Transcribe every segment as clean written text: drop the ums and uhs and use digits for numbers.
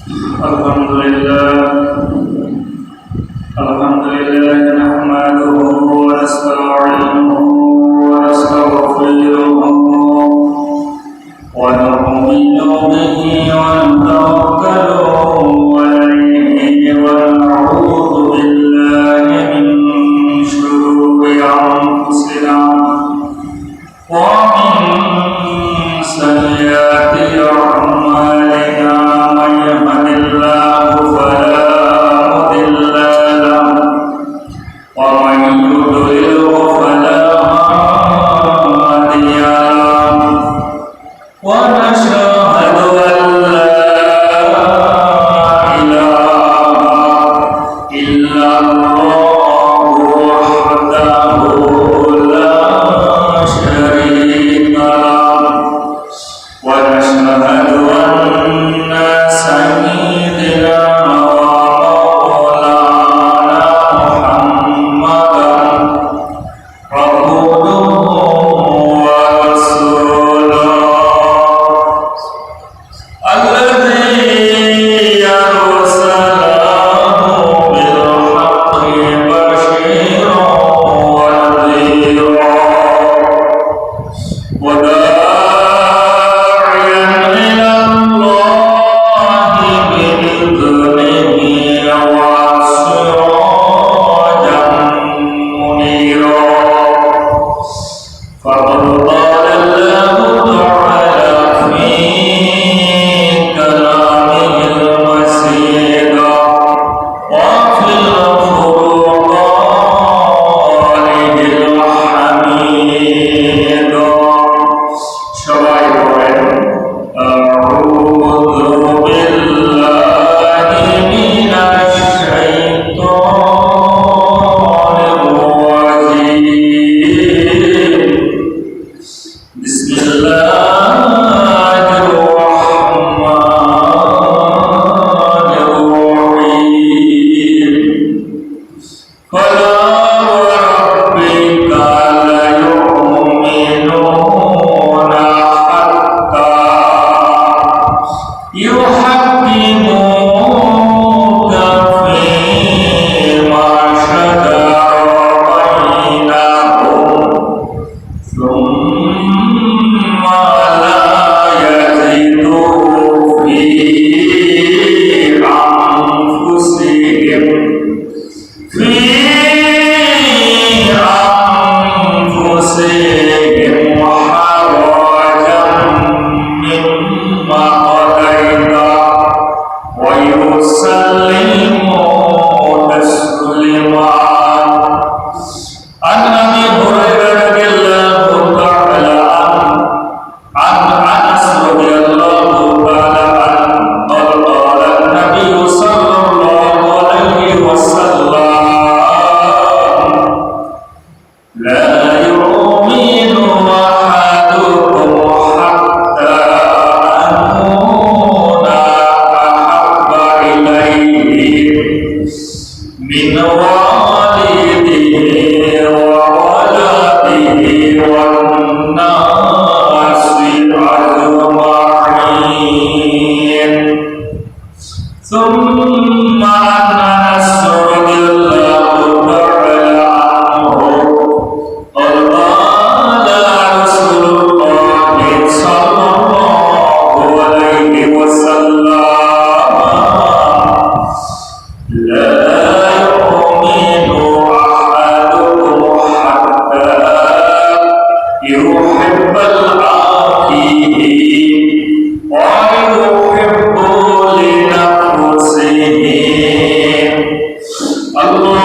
الحمد لله نحمده ونستعينه ونستغفره ونؤمن به ونتوكل عليه ونعوذ بالله من شرور أنفسنا ومن سيئات أعمالنا من يهد الله فلا مضل له ومن يضلل فلا هادي له ونشهد أن لا إله إلا الله وحده لا شريك له ونشهد أن سيدنا ومولانا محمدا عبده ورسوله الذي أرسله بالحق بشيرا ونذيرا وداعيا إلى الله بإذنه وسراجا منيرا فقد قال الله تعالى في كلامه المسيد وفي الفرقان الحميد সবাই বলেন আউযু বিল্লাহি মিনাশ শাইতানির রাজীম বিসমিল্লাহির রাহমানির রাহিম فلا وربك لا يؤمنون حتى يحكموك فيما شجر بينهم ثم لا يجدوا في أنفسهم حرجا مما قضيت ويسلموا تسليما عن أبي هريرة رضي الله تعالى عنه عن أنس رضي الله تعالى عنه قال قال النبي صلى الله عليه وسلم لا يؤمن أحدكم حتى أكون أحب إليه من والده وولده والناس أجمعين ثم عن أنس رضي الله تعالى عنه قال قال رسول الله صلى الله عليه وسلم لا يؤمن أحدكم حتى يحب لأخيه ويحب لنفسه الله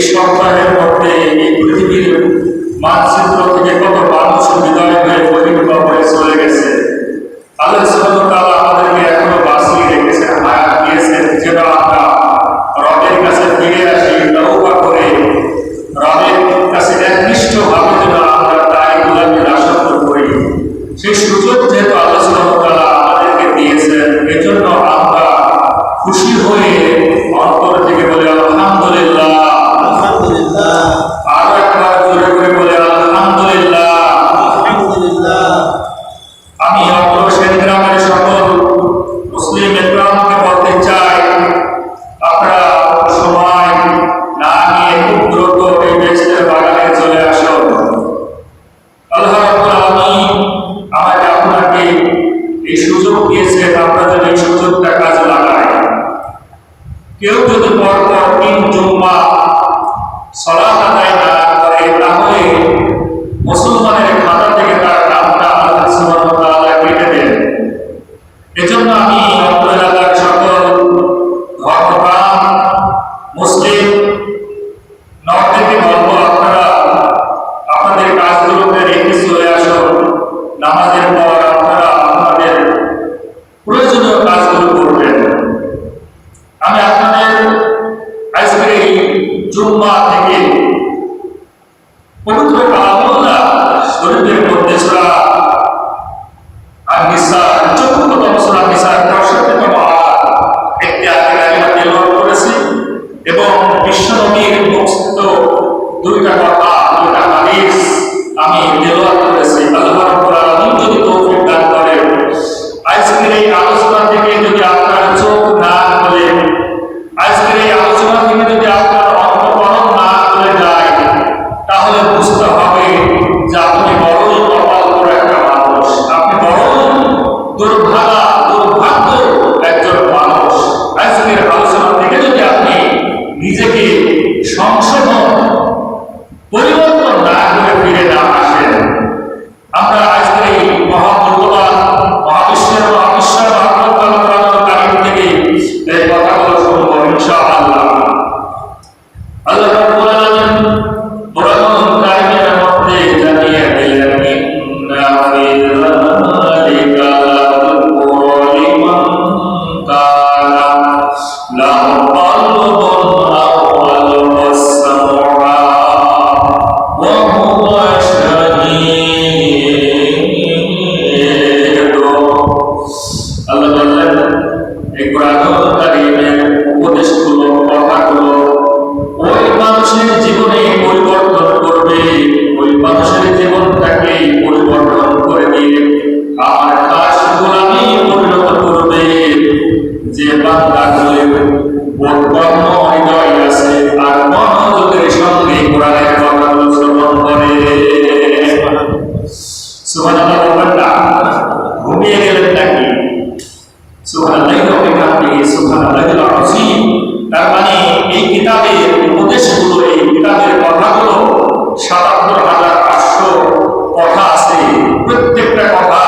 সপ্তাহের মধ্যে এই পৃথিবীর মানচিত্র থেকে কত মানুষ বিদায় হয়ে গভীর কবরে চলে গেছে। আল্লাহ সুবহানাহু ওয়া তাআলা আমাদেরকে এখনো বাঁচিয়ে রেখেছেন, হায়াত দিয়েছেন, যেন আমরা রবের কাছে ফিরে আসি, তওবা করে রবের কাছে একনিষ্ঠভাবে যেন আমরা তার গোলামীর আসক্ত করি। সেই সুযোগ যেহেতু আল্লাহ সুবহানাহু ওয়া তাআলা আমাদেরকে দিয়েছেন, এজন্য আমরা খুশি হয়ে অন্তর থেকে বলে আলহামদুলিল্লাহ, আলহামদুলিল্লাহ। আরো একবার জোরে করে বলে আলহামদুলিল্লাহ, আলহামদুলিল্লাহ। আমি অগ্রসেন গ্রামের সকল মুসলিম ইকরামকে বলতে চাই, আপনারা সময় না নিয়ে খুব দ্রুত এই বেহেশতের বাগানে চলে আসুন। আল্লাহ রাব্বুল আলামিন আমাকে আপনাকে এই সুযোগ দিয়েছেন, আপনারা এই সুযোগটা কাজে লাগায়। কেউ যদি পরপর 3 জুম্মা সালাত আদায় না করে, তাহলে মুসলমানের খাতা থেকে তার নামটা আল্লাহ সুবহানাহু ওয়া তাআলা কেটে দেন। এজন্য আমি অত্র এলাকার সকল ধর্মপ্রাণ মুসলিম নর্থকে বলবো, আপনারা আপনাদের কাজগুলোকে রেখে চলে আসুন। নামাজের পর আপনারা আপনাদের প্রয়োজনীয় কাজগুলো করবেন। আমি আপনাদের আজকের এই জুম্মা থেকে পবিত্র কালামুল্লাহ শরীফের মধ্যে সূরা আন-নিসা চতুর্থতম সূরা নিসার ৬৫তম আয়াত একটি আয়াত তেলাওয়াত করেছি এবং বিশ্বনবীর মুখস্থ 2টা কথা, 2টা হাদিস আমি তেলাওয়াত করেছি। আল্লাহ রাব্বুল আলামিন যদি তৌফিক দান করেন, আজকের এই আলোচনা থেকে যদি আপনার চোখ না খুলে, আজকের এই আলোচনা থেকে যদি আপনার অন্তঃকরণ না খুলে যায়, তাহলে বুঝতে হবে যে আপনি বড়ই কপাল করে একটা মানুষ, আপনি বড়ই দুর্ভাগ্য একজন মানুষ। আজকের আলোচনা থেকে যদি আপনি নিজেকে সংশোধন পরিবর্তন না করে ফিরে না আসেন, আমরা আজকের এই মহামূল্যবান মহাবিশ্বের কারিম থেকে এই কথাগুলো শুনবো ইনশাআল্লাহ। আল্লাহ রাব্বুল আলামিন কোরআনুল কারীমের মধ্যে জানিয়ে দিলেন, ইন্না ফি যালিকা লাযিকরা লিমান কানা লাহু কলবুন আও আলকাস সামআ ওয়া হুয়া শাহীদ। আল্লাহ বললেন, এই কোরআনুল কারীমের উপদেশগুলো, কথাগুলো ওই মানুষের জীবনে পরিবর্তন করবে, ওই মানুষের জীবনটাকে পরিবর্তন করে দিয়ে আমার খাস গোলামে পরিণত করবে, যে বান্দাগুলোর বোধগম্য হৃদয় আছে আর মনোযোগের সঙ্গে কোরআনের কথাগুলো শ্রবণ করে। সুবহানাল্লাহ বলবেন না? ঘুমিয়ে গেলেন নাকি? সুবহানাল্লাহি ওয়া বিহামদিহি সুবহানাল্লাহিল আযীম। তার মানে এই কিতাবের উপদেশগুলো, এই কিতাবের কথাগুলো ৭৭,৫০০ কথা আছে। প্রত্যেকটা কথা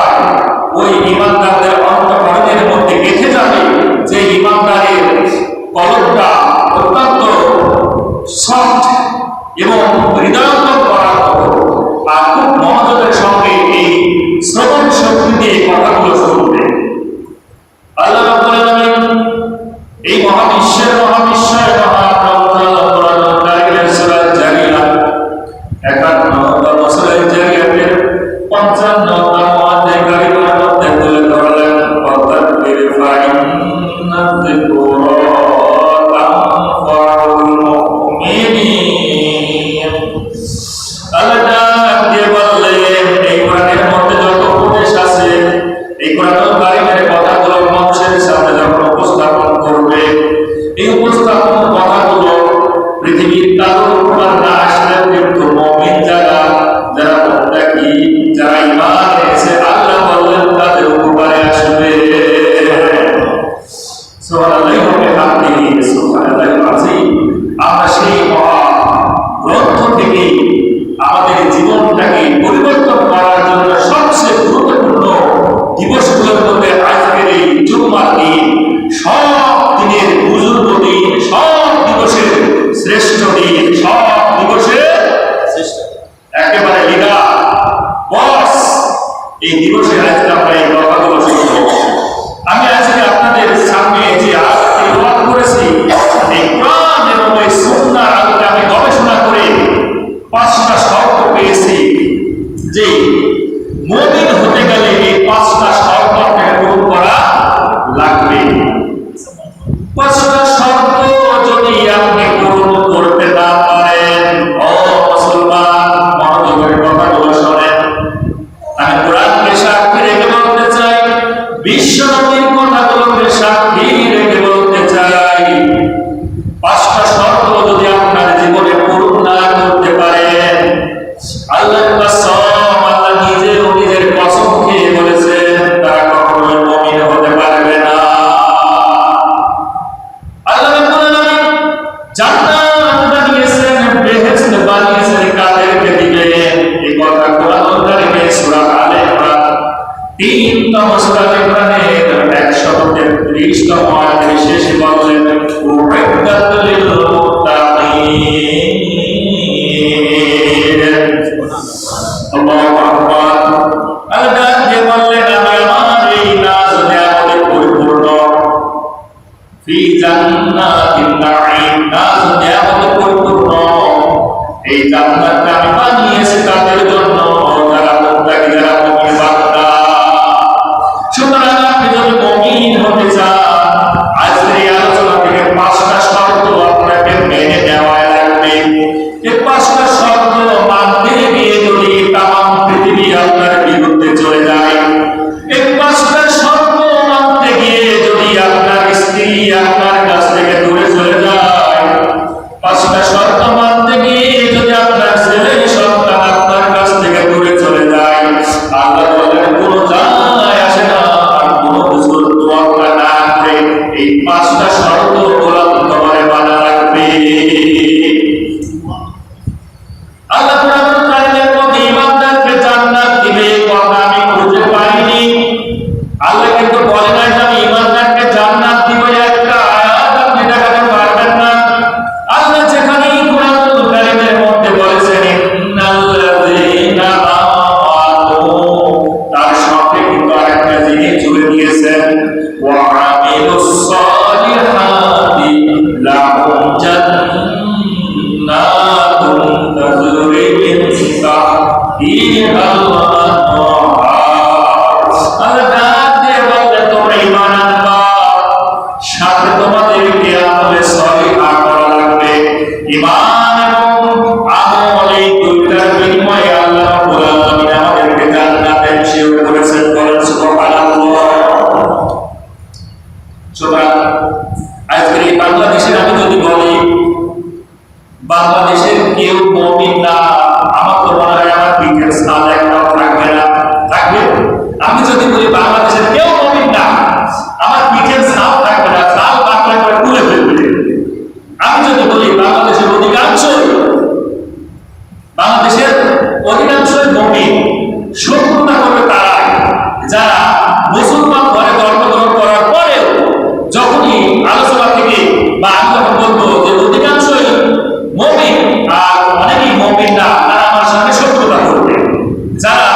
ওই ঈমানদারদের অন্তঃকরণের মধ্যে গেঁথে যাবে, যে ঈমানদারের কলবটা অত্যন্ত সফট এবং হৃদয়ঙ্গম করার মতো, আর খুব মনোযোগের সঙ্গে এই শ্রবণ শক্তি দিয়ে কথাগুলো শুনবে। আল্লাহ রাব্বুল আলামিন এই মহাবিশ্বের মহাবিশ্বয় মহাগ্রন্থ কোরআনুল কারীমের সূরা জারিয়াত ৫১তম সূরা জারিয়াতের ৫৫তম অধ্যায় কারিমের মধ্যে তুলে ধরলেন, ফাযাক্কির ফাইন্না যিকরা পাঁচটা শর্ত যদি আপনার জীবনে পূরণ না করতে পারেন, আল্লাহর কসম, আল্লাহ নিজের কসম খেয়ে বলেছেন তারা কখনোই মুমিন হতে পারবে না। আল্লাহ রাব্বুল আলামিন জান্নাত বানিয়েছেন, বেহেশত বানিয়েছেন, কাদেরকে দিবেন? এই কথা কোরআনুল কারীমে সূরা আলে ইমরান 3তম সূরা ইমরানের 133তম আয়াতের শেষে বলেন, উইদ্দাত লিল মুত্তাকিন। আল্লাহু আকবার। আল্লাহ যে বললেন, আমি আমার এই নাজ নিয়ামতে পরিপূর্ণ, ফি জান্নাতিন নাঈম, নাজ নিয়ামতে পরিপূর্ণ এই জান্নাতটা আমি বানিয়েছি তাদের জন্য যারা মুত্তাকি, যারা মুমিন বান্দা। সুতরাং আপনি যদি মুমিন হতে চান, আজকের এই আলোচনা থেকে 5টা শর্ত আপনাকে মেনে নেওয়া লাগবে। এই 5টা শর্ত মানতে গিয়ে যদি তামাম পৃথিবী আপনার বিরুদ্ধে চলে যায়, এই 5টা শর্ত মানতে গিয়ে যদি আপনার স্ত্রী আপনার কাছ থেকে দূরে চলে যায়, 5টা শর্ত মানতে গিয়ে যদি আপনার ছেলে সন্তান আপনার কাছ থেকে দূরে চলে যায়, আল্লাহ বলেন কোনো যায় আসে না, আর কোনো কিছু তোয়াক্কা না করে এই 5টা শর্ত গোলাম তোমার মানা রাখবে। আল্লাহ কোরআনুল কারীমের মধ্যে ঈমানদারকে জান্নাত দিবে কথা আমি খুঁজে পাইনি। আল্লাহ কিন্তু বলে নাই যে আমি ঈমানদারকে জান্নাত দিব, একটা আয়াত আপনি দেখাতে পারবেন না। আল্লাহ যেখানে কোরআনুল কারীমের মধ্যে বলেছেন ইন্নাল্লাযীনা আমানু, তার সাথে কিন্তু আরেকটা জিনিস জুড়ে দিয়েছেন, ওয়া আমিলুস সালিহাতি লাহুম জান্নাতুন তাজরি মিন তাহতিহাল আনহার। আল্লাহ ডাক দিয়ে বললেন, তোমরা ঈমান আনবা, সাথে তোমাদেরকে আমলে সলিহা করা লাগবে। ঈমান এবং আমল, এই দুইটার বিনিময়ে আল্লাহ রাব্বুল আলামিন আমাদেরকে জান্নাতে নিশ্চিত করেছেন। বলেন সুবহানাল্লাহ। সুতরাং আজকের এই বাংলাদেশের আমি যদি বলি বাংলাদেশের কেউ মুমিন না, আমার তো মনে হয় আমার পিঠের স্থান একটাও থাকবে না। থাকবে? আমি যদি বলি বাংলাদেশের কেউ মুমিন না, আমার পিঠের স্থান থাকবে না, তাল বাকলা করে তুলে ফেলবে। আমি যদি বলি বাংলাদেশের অধিকাংশই মুমিন, শত্রুতা করবে তারা যারা মুসলমান ঘরে জন্মগ্রহণ করার পরেও যখনই আলোচনা থেকে বা আমি যখন বলবো যে অধিকাংশই মুমিন আর অনেকেই মুমিন না, তারা আমার সাথে শত্রুতা করবে। যারা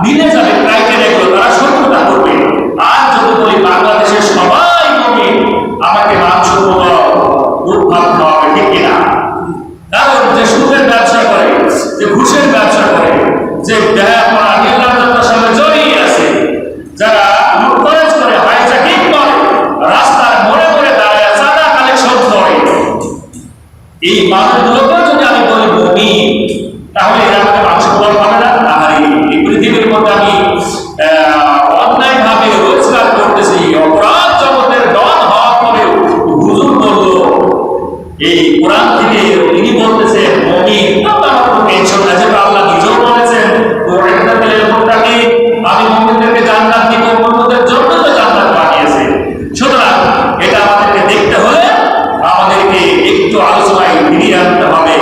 মিলে যাবে ক্রাইটেরিয়া গুলো, তারা শত্রুতা করবে। আর যদি বলি বাংলাদেশের সবাই মুমিন, আমাকে মাংস দুধ ভাত খাওয়াবে, ঠিক কিনা? কারণ যে সুদের ব্যবসা করে, যে ঘুষের ব্যবসা করে, যে ব্যয়াপনা নির্লজ্জতার সাথে জড়িয়ে আছে, যারা লুটতরাজ করে, হাইজ্যাকিং করে, রাস্তার মোড়ে মোড়ে দাঁড়ায় চাঁদা কালেকশন করে, এই মানুষগুলোকে যদি আমি বলি মুমিন, তাহলে এরা আমাকে মাংস খাওয়া পাবে না। আর এই পৃথিবীর মধ্যে আমি অন্যায় ভাবে রোজগার করতেছি, অপরাধ জগতের ডন হওয়ার পরেও হুজুর বলল এই কোরআন থেকে, তিনি বলতেছেন মুমিন, আমার কোনো টেনশন আছে। আল্লাহ নিজেও বলেছেন আমি মুমিনদেরকে জান্নাত দিব, মুমিনদের জন্য তো জান্নাত বানিয়েছে। সুতরাং এটা আমাদেরকে দেখতে হলে আমাদেরকে একটু আলোচনায় ফিরিয়ে আনতে হবে।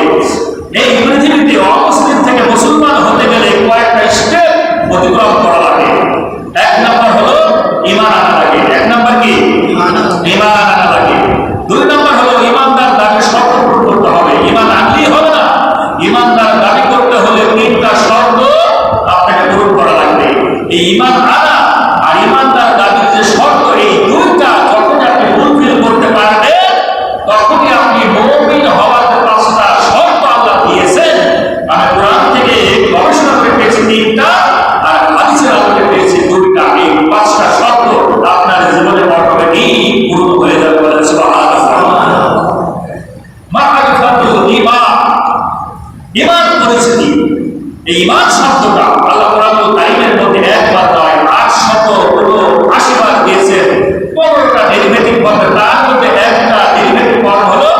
এই পৃথিবীতে অমুসলিম থেকে মুসলমান হতে গেলে কয়েকটা স্টেপ অতিক্রম করা লাগে। 1 নম্বর হলো ঈমান আনা লাগে। 1 নম্বর কি? ঈমান আনা লাগে। 2 নম্বর হলো ঈমানদার দাবি শর্ত পূরণ করতে হবে। ঈমান আনলেই হবে না, ঈমানদার দাবি করতে হলে 3টা শর্ত আপনাকে পূরণ করা লাগবে। এই ঈমান আনা আর ঈমানদার দাবির যে শর্ত, এই 2টা যখন আপনি ফুলফিল করতে পারবেন, তখনই আপনি মুমিন হওয়ার 5টা শর্ত আল্লাহ দিয়েছেন। আমি কোরআন থেকে গবেষণা করে পেয়েছি 3টা, আর হাদিসের আলোকে পেয়েছি 2টা। এই 5টা শর্ত আপনার জীবনে অটোমেটিক পূরণ হয়ে যাবে। বলেন সুবহানাল্লাহ। মারিফাতুল ঈমান, ঈমান পরিচিতি। এই ঈমান শব্দটা আল্লাহ কোরআনুল কারীমের মধ্যে একবার নয় 880 বার দিয়েছেন। 15টা ডেরিভেটিভ ফর্মে, তার মধ্যে একটা ডেরিভেটিভ ফর্ম হলো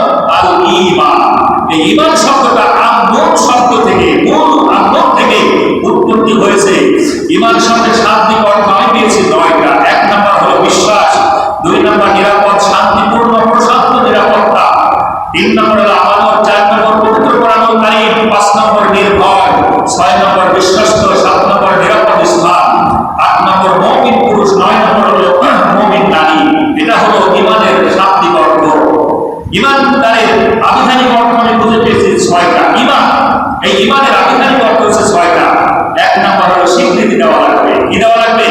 এই ঈমান শব্দটা আমনুন শব্দ থেকে, মূল আমনুন থেকে উৎপত্তি হয়েছে। ঈমান শব্দের শাব্দিক অর্থ আমি পেয়েছি 9টা। 1 নম্বর হলো বিশ্বাস, 2 নম্বর নিরাপদ, শান্তিপূর্ণ, প্রশান্ত নিরাপত্তা, 3 নম্বর হলো আমানত, 4 নম্বর পবিত্র কোরআনুল কারীম, 5 নম্বর নির্ভয়, 6 নম্বর বিশ্বস্ত, 7 নম্বর নিরাপদ স্থান, 8 নম্বর মুমিন পুরুষ, 9 নম্বর হলো মুমিন নারী। এটা হলো ঈমানের শাব্দিক অর্থ। ঈমানদারের আবিধানিক অর্থ আমি বুঝে পেয়েছি 6টা। ঈমান, এই ঈমানের আবিধানিক অর্থ হচ্ছে 6টা। 1 নম্বর হলো স্বীকৃতি দেওয়া লাগবে। কি দেওয়া লাগবে?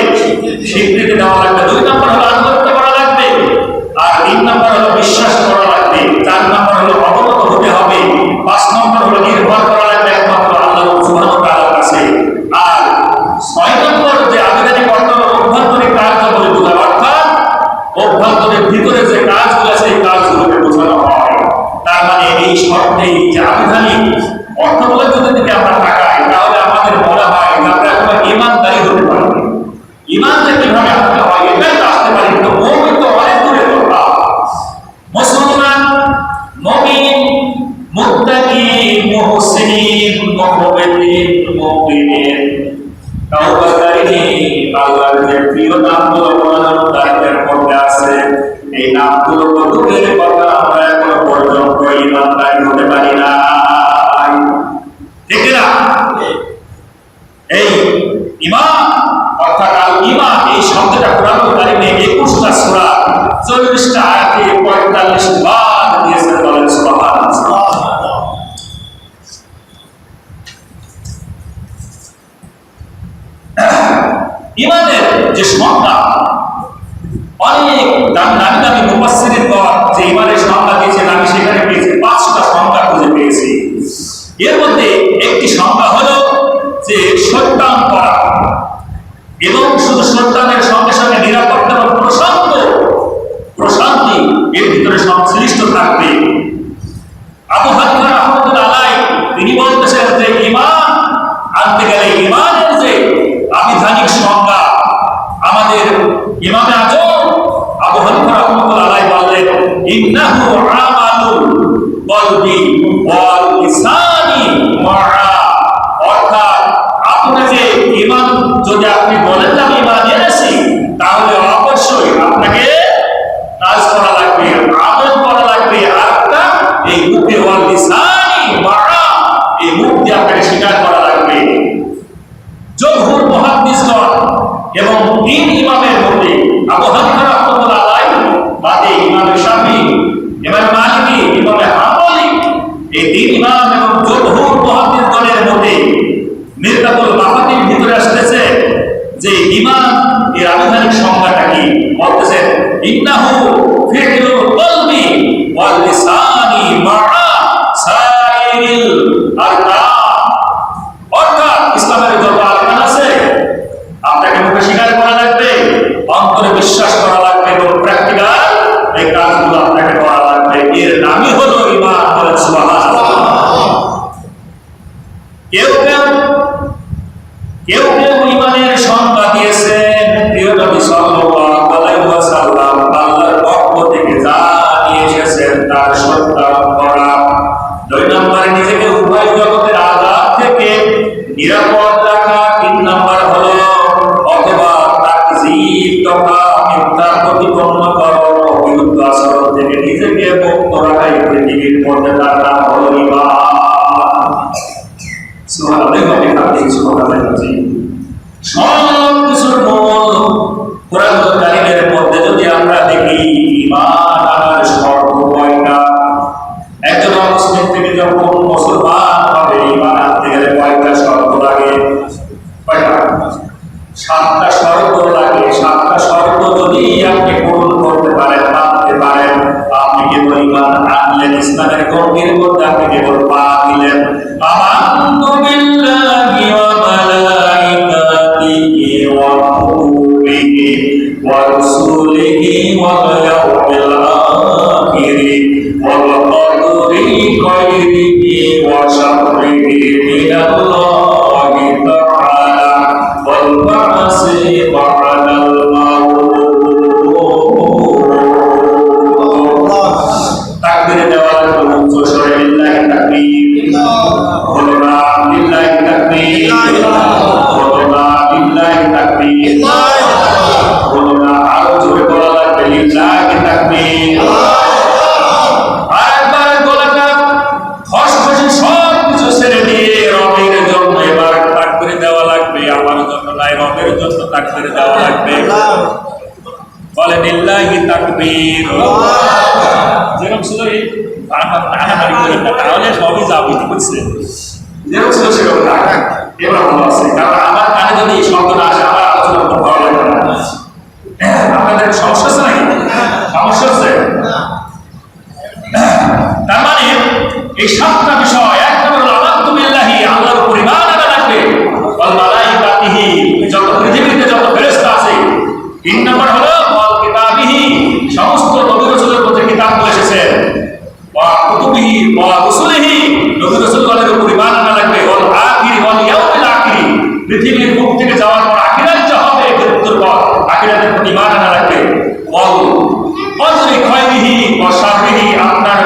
স্বীকৃতি দেওয়া লাগবে। 2 নম্বর হলো আনুগত্য করা লাগবে। আর 3 নম্বর হলো বিশ্বাস করা লাগবে। 4 নম্বর হলো অবগত হতে হবে। 5 নম্বর হলো নির্ভর করা লাগবে একমাত্র আল্লাহ সুবহানাহু ওয়া তাআলার কাছে। আর 6 নম্বর যে আবিধানিক অর্থ হলো অভ্যন্তরীণ কার্যাবলী বোঝা, অর্থাৎ অভ্যন্তরের ভিতরে যে কাজগুলো আছে এই কাজগুলোকে বোঝানো হয়। তার মানে এই শব্দে যে আবিধানিক অর্থগুলো যদি আমরা তাকাই, তাহলে আমাদের মনে হয় যে আমরা এখন ঈমানদারি হতে পারবো। ঈমানটা কিভাবে আসতে হয় এটাই আসতে পারি, কিন্তু মুমিন তো অনেক দূরের কথা। মুসলমান, মুমিন, মুত্তাকি, মুহসিন, মুহবিন, মুমিন, তাওবাকারী, আল্লাহর যে প্রিয় নামগুলো কোরআনের তারিখের মধ্যে আছে, এই নামগুলো কতগুলো কথা আমরা এখনো পর্যন্ত ঈমানদার হতে পারি না। ঠিক না? এই ঈমান অর্থাৎ আল ঈমান, এই শব্দটা কোরআনুল কারীমে 21টা সূরা 40টা আয়াতে 45 বার দিয়েছে। বলেন সুবহানাল্লাহ। ঈমানের যে সংজ্ঞা, অনেক দামি দামি মুফাসসিরিন যে ঈমানের সংজ্ঞা দিয়েছেন, আমি সেখানে পেয়েছি 5টা সংজ্ঞা খুঁজে পেয়েছি। এর মধ্যে একটি সংজ্ঞা হলো যে সত্যায়ন করা, এবং শুধু সত্যায়নের সঙ্গে সঙ্গে নিরাপত্তা এবং প্রশান্তি এর ভিতরে সংশ্লিষ্ট থাকবে। আবু হানিফা রাহমাতুল্লাহ আলাইহি তিনি বলতেছেন যে ঈমান আনতে গেলে ঈমানের যে আবিধানিক সংজ্ঞা, আমাদের ইমামে আজম আবু হানিফা রাহমাতুল্লাহ আলাইহি বলেন ইন্নাহু আমালুল কলবি ওয়াল লিসানি মা'a, অর্থাৎ আপনি যে ঈমান যদি আপনি বলেন না ঈমান এনেছি, তাহলে অবশ্যই আপনাকে কাজ করা লাগবে, আমল করা লাগবে। আর একটা এই মুখে ওয়াল লিসানি মা'a, এই মুখ দিয়ে আপনাকে স্বীকার করা লাগবে। জমহুর মুহাদ্দিসগণ এবং 3 ইমামের মধ্যে আবু হানিফা রাহমাতুল্লাহ আলাইহি বাদে ইমাম শাফিঈ, ইমাম মালিকি, ইমাম হাম্বলি, এই 3 ইমাম এবং জমহুর মুহাদ্দিসগণের মধ্যে মিরকাতুল মাফাতির ভিতরে আসতেছে যে ঈমান এর আবিধানিক সংজ্ঞাটা কি। বলতেছেন ইন্নাহু ফি'লুল কলবি ওয়াল লিসানি মা'a সাইরিল আরকান, অর্থাৎ ইসলামের যত আরকান আছে আপনাকে মুখে স্বীকার করা লাগবে, অন্তরে বিশ্বাস করা লাগবে, এবং প্র্যাকটিক্যাল এই কাজগুলো আপনাকে করা লাগবে। এর নামই হলো ঈমান। বলেন সুবহানাল্লাহ। কেউ ঈমানের সংজ্ঞা দিয়েছেন প্রিয় নবী সাল্লাল্লাহু আলাইহি ওয়াসাল্লাম আল্লাহর পক্ষ থেকে যা নিয়ে এসেছেন তার সত্যায়ন করা। 2 নম্বরে নিজেকে উভয় জগতের আযাব থেকে নিরাপদ রাখা। 3 নম্বর হলো অথবা তাকযীব তথা মিথ্যা প্রতিপন্ন করা, বিরুদ্ধ আচরণ থেকে নিজেকে মুক্ত রাখা। এই পৃথিবীর মধ্যে তার নাম হলো ঈমান। সব কিছুর মূল কোরআনুল কারীমের মধ্যে যদি আমরা দেখি ঈমান আনার শর্ত কয়টা। একজন মুসলিম থেকে যখন মুসলমান হবে, ঈমান আনতে গেলে কয়টা শর্ত লাগে? কয়টা? 7টা শর্ত লাগে। 7টা শর্ত যদি আপনি পূরণ করতে পারেন, মানতে পারেন, আপনি কেবল ঈমান আনলেন। ইসলামের গণ্ডির মধ্যে আপনি কেবল পা দিলেন। আমানতু বিল্লাহি ওয়া মালাইকাতিহি ওয়া কুতুবিহি ওয়া রুসুলিহি ওয়াল ইয়াউমিল আখিরি ওয়াল কদরি খাইরিহি ওয়া শাররিহি মিনাল্লাহি তাআলা ওয়াল বা'সি বা'দাল মাউত। তাকবীর দেওয়া একটু সরে লিল্লাহি তাকবীর, বলো না লিল্লাহি তাকবীর, বলো না লিল্লাহি তাকবীর, বলো না আরো জোরে বলা লাগবে লিল্লাহি তাকবীর। আরেকবার গলাটা খসখসে সব কিছু ছেড়ে দিয়ে রবের জন্য এবার তাকবীর দেওয়া লাগবে, আমার জন্য নাই, রবের জন্য তাকবীর দেওয়া লাগবে। বলে লিল্লাহি তাকবীর। যেরকম ছিল এই টানাটানি করে না, তাহলে সবই জাবিত করছে, যেরকম ছিল সেরকম না। এবার ভালো আছে, কারণ আমার কানে যদি এই শব্দটা আসে আমার আলোচনা করতে ভালো লাগে না। আপনাদের সমস্যা আছে নাকি? সমস্যা আছে? তার মানে এই সাতটা বিষয়, এক নম্বর হলো আমানতু বিল্লাহি, আল্লাহর উপর ঈমান আনা লাগবে, ওয়াল মালাইকাতিহি, যত পৃথিবীতে যত ফেরেশতা আছে। তিন নম্বর হলো ওয়াল কিতাবিহি, সমস্ত নবী রাসূলের প্রতি কিতাবগুলো এসেছে, ওয়া কুতুবিহি ওয়া রাসূলিহি, নবী রাসূলগণের উপর ঈমান আনা লাগবে, ওয়াল আখিরি ওয়াল ইয়াউমিল আখিরি, পৃথিবীর মুখ থেকে যাওয়ার পর আখিরাত যা হবে মৃত্যুর পর আখিরাতের প্রতি ঈমান আনা লাগবে, ওয়াল কদরি খায়রিহি ওয়া শাররিহি, আপনার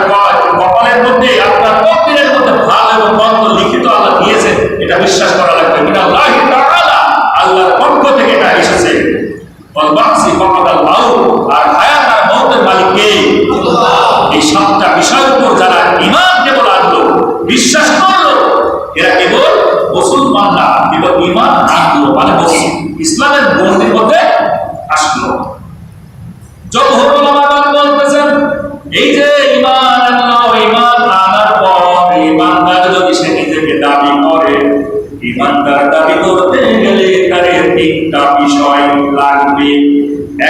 কপালের মধ্যে আপনার তকদীরের মধ্যে ভালো এবং মন্দ লিখিত আল্লাহ দিয়েছেন, এটা বিশ্বাস করা লাগবে। মিনাল্লাহি তাআলা, আল্লাহর পক্ষ থেকে এটা এসেছে। ওয়াল বাসি ফাকাদাল মাউত, আর হায়াত আর মওতের মালিক কে? আল্লাহ। এই সাতটা বিষয়ের উপর যারা ঈমান কেবল আনলো, বিশ্বাস করলো, এরা কেবল মুসলমান না, কেবল ঈমান আনলো মানে ইসলামের বন্দির মধ্যে আসলো। জমহুর উলামাগণ বলতেছেন এই যে ঈমান আনলো, ঈমান আনার পর ঈমানদার যদি সে নিজেকে দাবি করে, ঈমানদার দাবি করতে গেলে তার তিনটা বিষয় লাগবে।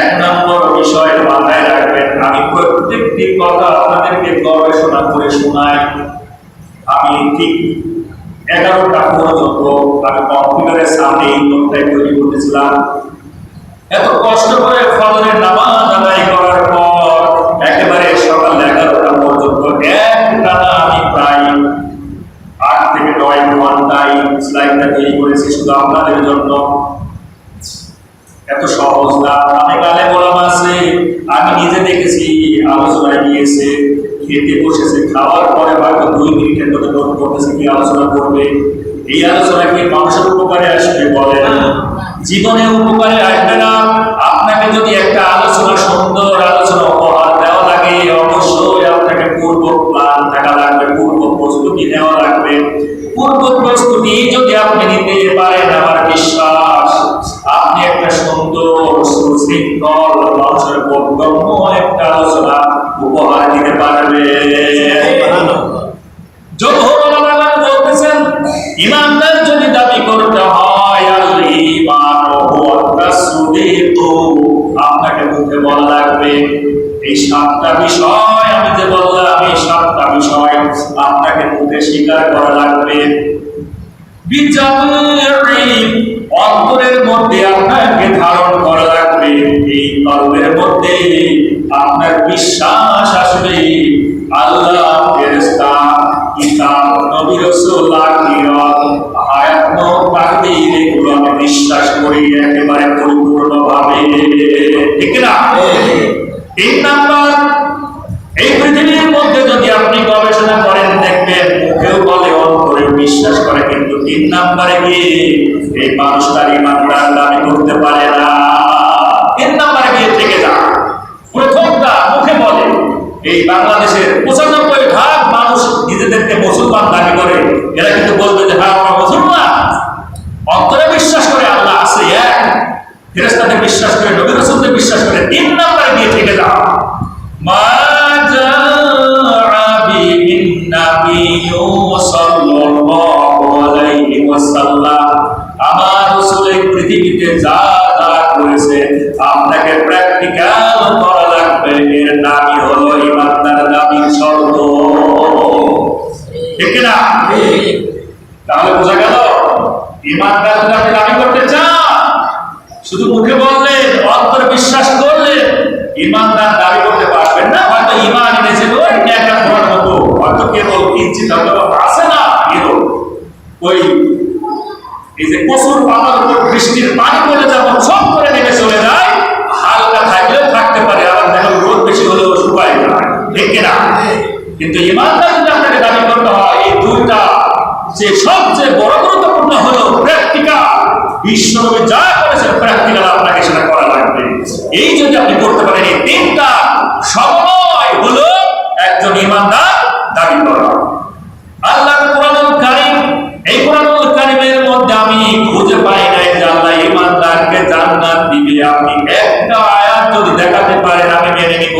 এক নম্বর বিষয় মাথায় রাখবেন, আমি প্রত্যেকটি কথা আপনাদেরকে গবেষণা করে শোনাই। আমি ঠিক 11টা পর্যন্ত আমি কম্পিউটারের সামনে এই নোটটাই তৈরি করতেছিলাম। এত কষ্ট করে ফজরের নামাজ আদায় করার পর একেবারে সকাল 11টা পর্যন্ত একটানা আমি প্রায় 8 থেকে 9 ঘন্টায় স্লাইডটা তৈরি করেছি শুধু আপনাদের জন্য। এত সহজ না। অনেক আলেম ওলামা আছে, আমি নিজে দেখেছি, আলোচনায় গিয়েছে, খেতে বসেছে, খাওয়ার পরে হয়তো 2 মিনিটের মধ্যে নোট করতেছে কি আলোচনা করবে। এই আলোচনা কি মানুষের উপকারে আসবে? বলেন, জীবনে উপকারে আসবে না। আপনাকে যদি একটা আলোচনা, সুন্দর আলোচনা উপহার দেওয়া লাগে, অবশ্যই আপনাকে পূর্ব প্ল্যান থাকা লাগবে, পূর্ব প্রস্তুতি নেওয়া লাগবে। পূর্ব প্রস্তুতি যদি আপনি নিতে পারেন, আমার বিশ্বাস আপনি একটা সুন্দর সুশৃঙ্খল মানুষের বোধগম্য একটা আলোচনা উপহার দিতে পারবেন। জমহুর উলামাগণ বলতেছেন ঈমানদার যদি দাবি করতে হয়, আল ঈমানু হুয়া তাসদীকু, আপনাকে মুখে বলা লাগবে এই সাতটা বিষয়। আমি যে বললাম এই সাতটা বিষয় আপনাকে মুখে স্বীকার করা লাগবে। অন্তরের মধ্যে আপনাকে ধারণ করা লাগবে, এই কলবের মধ্যে আপনার বিশ্বাস আসবে আল্লাহ, ফেরেশতা, কিতাব, নবী রাসূল, আখিরাত, হায়াত, মওত, তাকদীর, এগুলো আমি বিশ্বাস করি একেবারে পরিপূর্ণভাবে। ঠিক না? 3 নাম্বার, এই পৃথিবীর মধ্যে যদি আপনি গবেষণা করেন দেখবেন মুখেও বলে অন্তরে বিশ্বাস করে, কিন্তু 3 নাম্বারে গিয়ে এই মানুষটার ঈমানদার দাবি করতে পারে না। 3 নাম্বারে গিয়ে থেকে যায়। প্রথমটা মুখে বলে, এই বাংলাদেশের 95% মানুষ নিজেদেরকে মুসলমান দাবি করে, এরা কিন্তু বলবে যে হ্যাঁ আমরা মুসলমান। অন্তরে বিশ্বাস করে আল্লাহ আছে এক, ফেরেশতাদের বিশ্বাস করে, নবী রাসূলদের বিশ্বাস করে। 3 নাম্বারে গিয়ে থেকে যাও, মা জাআ বিহিন নাবিয়্যু সাল্লাল্লাহু আলাইহি ওয়াসাল্লাম, আমার রাসূল এই পৃথিবীতে যা যা করেছে আপনাকে প্র্যাকটিক্যাল করা লাগবে। এর নামই হলো ঈমানদার দাবির শর্ত। ঠিক না? তাহলে বোঝা গেল ঈমানদার দাবি করতে চান, শুধু মুখে বললেন, অন্তরে বিশ্বাস করলেন, ঈমানদার দাবি করতে পারবেন না। হয়তো ঈমান এনেছে ওই নেকা হওয়ার মতো, হয়তো কেবল কিঞ্চিত হয়তো আছে না, এরকম ওই এই যে কসুর পাতার উপর বৃষ্টির পানি পড়ে যেমন সব করে নেমে চলে যায়, হালকা থাকলেও থাকতে পারে, আবার দেখো রোদ বেশি হলেও শুকায় না। ঠিক না? কিন্তু ইমানদার যদি আপনাকে দাবি করতে হয়, এই দুইটা যে সবচেয়ে বড় গুরুত্বপূর্ণ হলো প্র্যাকটিক্যাল। বিশ্বনবী যা করেছেন প্র্যাকটিক্যাল আপনাকে সেটা করা লাগবে। এই যদি আপনি করতে পারেন, এই তিনটা সমন্বয় হলো একজন ইমানদার দাবি করা। আল্লাহর কোরআনুল কারীম, এই কোরআনুল কারীমের মধ্যে আমি খুঁজে পাই নাই যে আল্লাহ ইমানদারকে জান্নাত দিবে। আপনি একটা আয়াত যদি দেখাতে পারেন আমি মেনে নিব।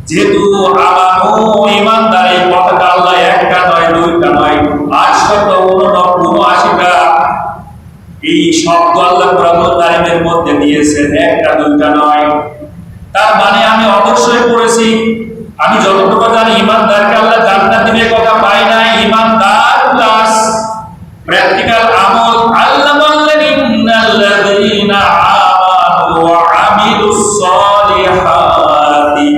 যেহেতু আমানু ইমানদার, এই কথাটা আল্লাহ একটা নয়, দুইটা নয়, 879টা এই শব্দ আল্লাহ কোরআনুল কারীমের মধ্যে দিয়েছেন, একটা দুইটা নয়। তার মানে আমি অবশ্যই পড়েছি। আমি যতটুকু জানি ইমানদারকে আল্লাহ জান্নাত দিবে কথা পাই নাই। ইমানদার প্লাস প্র্যাকটিক্যাল আমল। আল্লাহ বললেন ইন্নাল্লাযীনা আমানু ওয়া আমিলুস সালিহাতি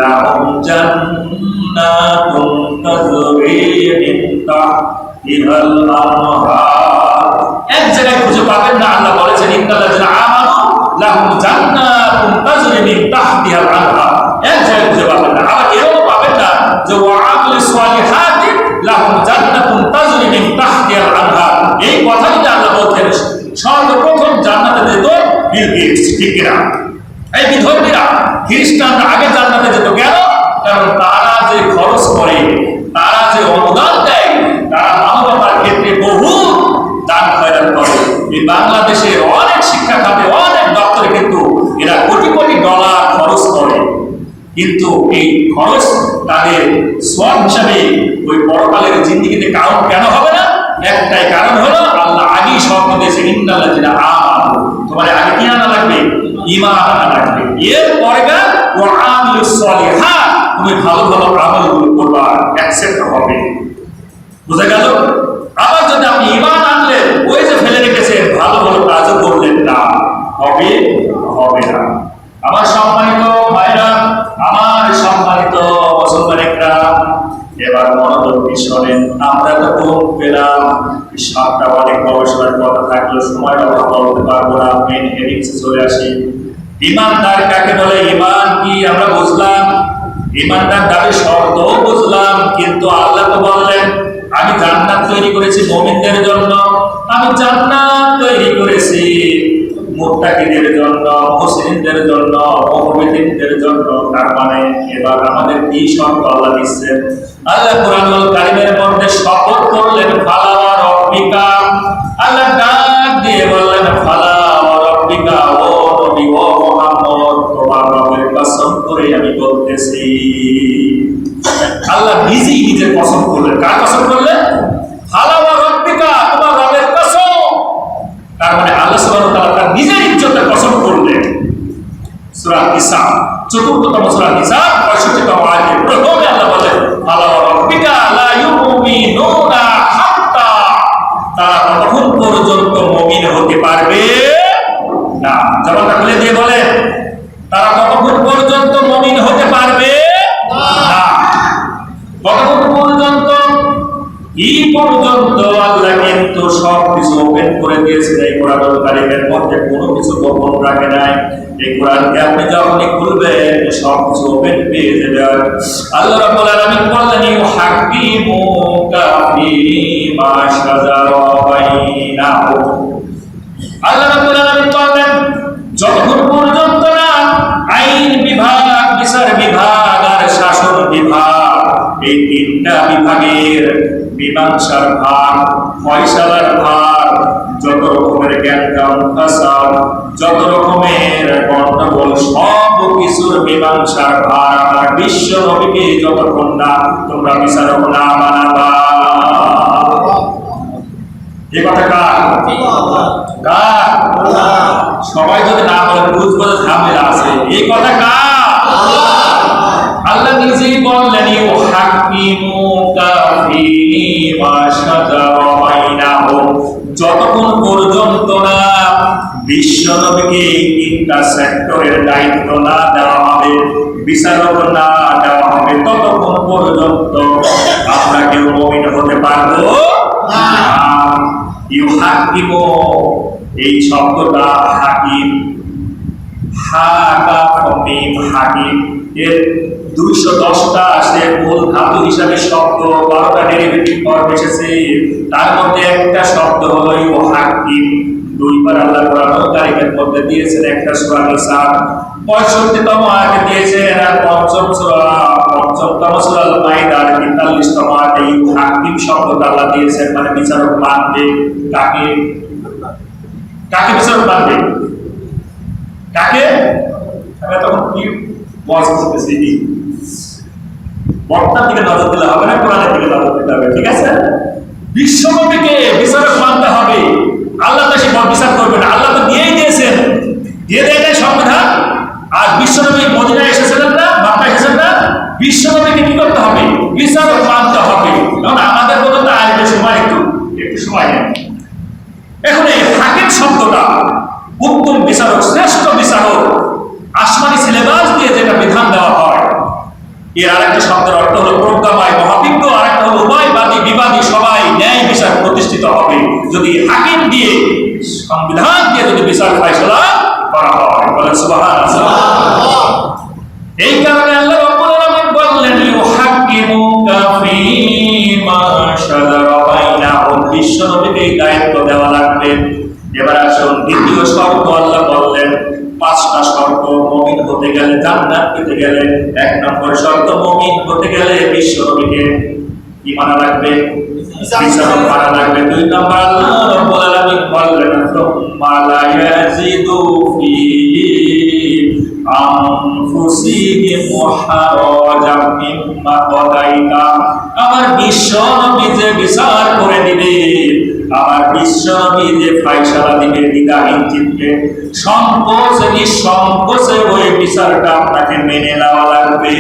লাহুম জান্নাতুন তাজরি মিন তাহতিহাল আনহার। এক জায়গায় খুঁজে পাবেন না আল্লাহ বলেছেন ইন্নাল্লাযীনা আমানু লাহুম জান্নাতুন তাজরি মিন তাহতিহাল আনহার। এক জায়গায় খুঁজে পাবেন না। আবার এরও পাবেন না যে ওয়া আমিলুস সালিহাতি লাহুম জান্নাতুন তাজরি মিন তাহতিহাল আনহার। এই কথা যদি আল্লাহ বলতেন, সর্বপ্রথম জান্নাতে যেত বিল গেটস, ঠিক না? এই বিধর্মীরা, খ্রিস্টানরা আগে জান্নাতে যেত কেন? কারণ তারা যে খরচ করে, তারা যে অনুদান দেয়, তারা মানবতার ক্ষেত্রে বহু দান খয়রাত করে। এই বাংলাদেশের অনেক শিক্ষা খাতে, অনেক দপ্তরে কিন্তু এরা কোটি কোটি ডলার খরচ করে। কিন্তু এই খরচ তাদের সওয়াব হিসাবে ওই পরকালের জিন্দেগিতে কাউন্ট কেন হবে না? একটাই কারণ হলো আল্লাহ আগেই শর্ত দিয়েছেন ইন্নাল্লাযীনা আমানু। তোমার আগে কি আনা লাগবে? ঈমান আনা লাগবে। এরপরে ওয়া আমিলুস সালিহাত, তুমি ভালো ভালো আমলগুলো করবা, অ্যাকসেপ্ট হবে। বুঝা গেল? আবার যদি আপনি ঈমান আনলেন, ওই যে ফেলে রেখেছেন, ভালো ভালো কাজও করলেন না, হবে হবে না। আমার সম্মানিত ভাইরা, আমার সম্মানিত মুসলমানেরা, এবার মনোযোগ দিয়ে শোনেন। আমরা তো কোন পেলাম সাতটা অনেক গবেষণার কথা থাকলে সময়টা বলতে পারবো না, মেন হেডিংসে চলে আসি। ইমানদার কাকে বলে? ঈমান কি আমরা বুঝলাম, ঈমানদার দাবি শর্ত বুঝলাম, কিন্তু আল্লাহ তো বললেন আমি জান্নাত তৈরি করেছি মুমিনদের জন্য, আমি জান্নাত তৈরি করেছি মুত্তাকিদের জন্য, মুসলিমদের জন্য, মুমিনদের জন্য। তার মানে এবার আমাদের কি শর্ত আল্লাহ দিচ্ছেন? আল্লাহ কোরআনুল কারীমের মধ্যে শপথ করলেন ফালা ওয়া রাব্বিকা। আল্লাহ ডাক দিয়ে বললেন ফালা ওয়া রাব্বিকা, ও নবী, ও মুহাম্মদ, তোমার রবের কসম করে আমি বলতেছি। আল্লাহ নিজেই নিজের কসম করলেন। কার কসম করলেন? ফালা ওয়া রাব্বিকা, তোমার রবের কসম। তার মানে আল্লাহ সুবহানাহু ওয়া তাআলা তার নিজের ইজ্জতের কসম করলেন। সূরা নিসা, চতুর্থতম সূরা নিসা 65তম আয়াতে প্রথমে আল্লাহ বলেন ফালা ওয়া রাব্বিকা লা ইউমিনুনা হাত্তা, তারা ততক্ষণ পর্যন্ত মুমিন হতে পারবে না। জবাবটা খুলে দিয়ে বলেন, তারা ততক্ষণ পর্যন্ত মুমিন হতে পারবে না। ততক্ষণ পর্যন্ত কি পর্যন্ত? আল্লাহ কিন্তু সবকিছু ওপেন করে দিয়েছেন। এই কোরআনুল কারীমের মধ্যে কোনো কিছু গোপন রাখে নাই। এই কোরআনকে আপনি যখনই খুলবেন সবকিছু ওপেন পেয়ে যাবেন। আল্লাহ রাব্বুল আলামিন বললেন ইউহাক্কিমুকা ফীমা শাজারা বাইনাহুম। আল্লাহ রাব্বুল আলামিন বললেন যতক্ষণ পর্যন্ত না আইন বিভাগ, বিচার বিভাগ আর শাসন বিভাগ, এই তিনটা বিভাগের মীমাংসার ভার, ফয়সালার ভার, যত রকমের জ্ঞান ফাসাদ, যত রকমের গন্ডগোল, সব কিছুর মীমাংসার ভার আমার বিশ্ব নবীকে যতক্ষণ না তোমরা বিচারক না বানাবা। এই কথা কার? সবাই যদি না বলেন বুঝবো যে ঝামেলা আছে। এই কথা কার? আল্লাহ নিজেই বললেন ইউহাক্কিমুকা ফীমা শাজারা বাইনাহুম। যতক্ষণ পর্যন্ত না বিশ্ব নবীকে তিনটা সেক্টরের দায়িত্ব না দেওয়া হবে, বিচারক না দেওয়া হবে, ততক্ষণ পর্যন্ত আমরা কেউ মুমিন হতে পারবো না। ইউহাক্কিমু, এই শব্দটা হাকিম, হা কাফ মিম হাকিম, এর 210টা সে মূল ধাতু হিসাবে শব্দ, 12টা ডেরিভেটিভ ফর্ম এসেছে। তার মধ্যে একটা শব্দ হলো ইউহাক্কিম। দুইবার আল্লাহ কোরআনুল কারীমের মধ্যে দিয়েছেন, একটা সূরা নিসা 65তম আয়াতে দিয়েছেন, আর পঞ্চম পঞ্চমতম সূরা আল মাইদার 43তম আয়াতে ইউহাক্কিম শব্দটা আল্লাহ দিয়েছেন, মানে বিচারক মানবে। কাকে কাকে বিচারক মানবে? কাকে? আমরা তখন কি ওয়াজ করতেছি, বক্তার দিকে নজর দিলে হবে না, কোরআনের দিকে নজর দিতে হবে, ঠিক আছে? বিশ্বনবীকে বিচারক মানতে হবে। আল্লাহ তো সে বিচার করবে না, আল্লাহ তো দিয়েই দিয়েছেন, দিয়ে দেয় নাই সংবিধান। আর বিশ্বনবী মদিনায় এসেছিলেন না, মক্কায় এসেছেন না, বিশ্বনবীকে কি করতে হবে? বিচারক মানতে হবে। কারণ আমাদের মতো তো আসবে সময়, একটু সময় নেই। এখন এই হাকিম শব্দটা উত্তম বিচারক, শ্রেষ্ঠ বিচারক, আসমানি সিলেবাস দিয়ে যেটা বিধান দেওয়া হয়, এর আরেকটা শব্দের অর্থ হলো প্রজ্ঞাময়, মহাবিজ্ঞ, আরেকটা হলো উভয়বাদী, বিবাদী, সবাই ন্যায় বিচার প্রতিষ্ঠিত হবে যদি হাকিম দিয়ে, সংবিধান দিয়ে যদি বিচার ফয়সালা করা হয়। বলেন সুবহানাল্লাহ। এই কারণে আল্লাহ রাব্বুল আলামিন বললেন ইউহাক্কিমুকা ফীমা শাজারা বাইনাহুম, বিশ্বনবীকে এই দায়িত্ব দেওয়া লাগবে। এবার আসুন দ্বিতীয় শর্ত আল্লাহ বললেন, 5টা শর্ত মুমিন হতে গেলে, জান্নাত পেতে গেলে। 1 নম্বর শর্ত, মুমিন হতে গেলে বিশ্বনবীকে কি মানা লাগবে? বিচারক মানা লাগবে। 2 নম্বর আল্লাহ রাব্বুল আলামিন বললেন সুম্মা লা ইয়াজিদু ফি আনফুসিহিম হারাজাম মিম্মা কাদাইতা, আমার বিশ্বনবী যে বিচার করে দিবে, আমার বিশ্বনবী যে ফয়সালা দিবে দ্বিধাহীন চিত্তে, সংকোচে নিঃসংকোচে ওই বিচারটা আপনাকে মেনে নেওয়া লাগবে।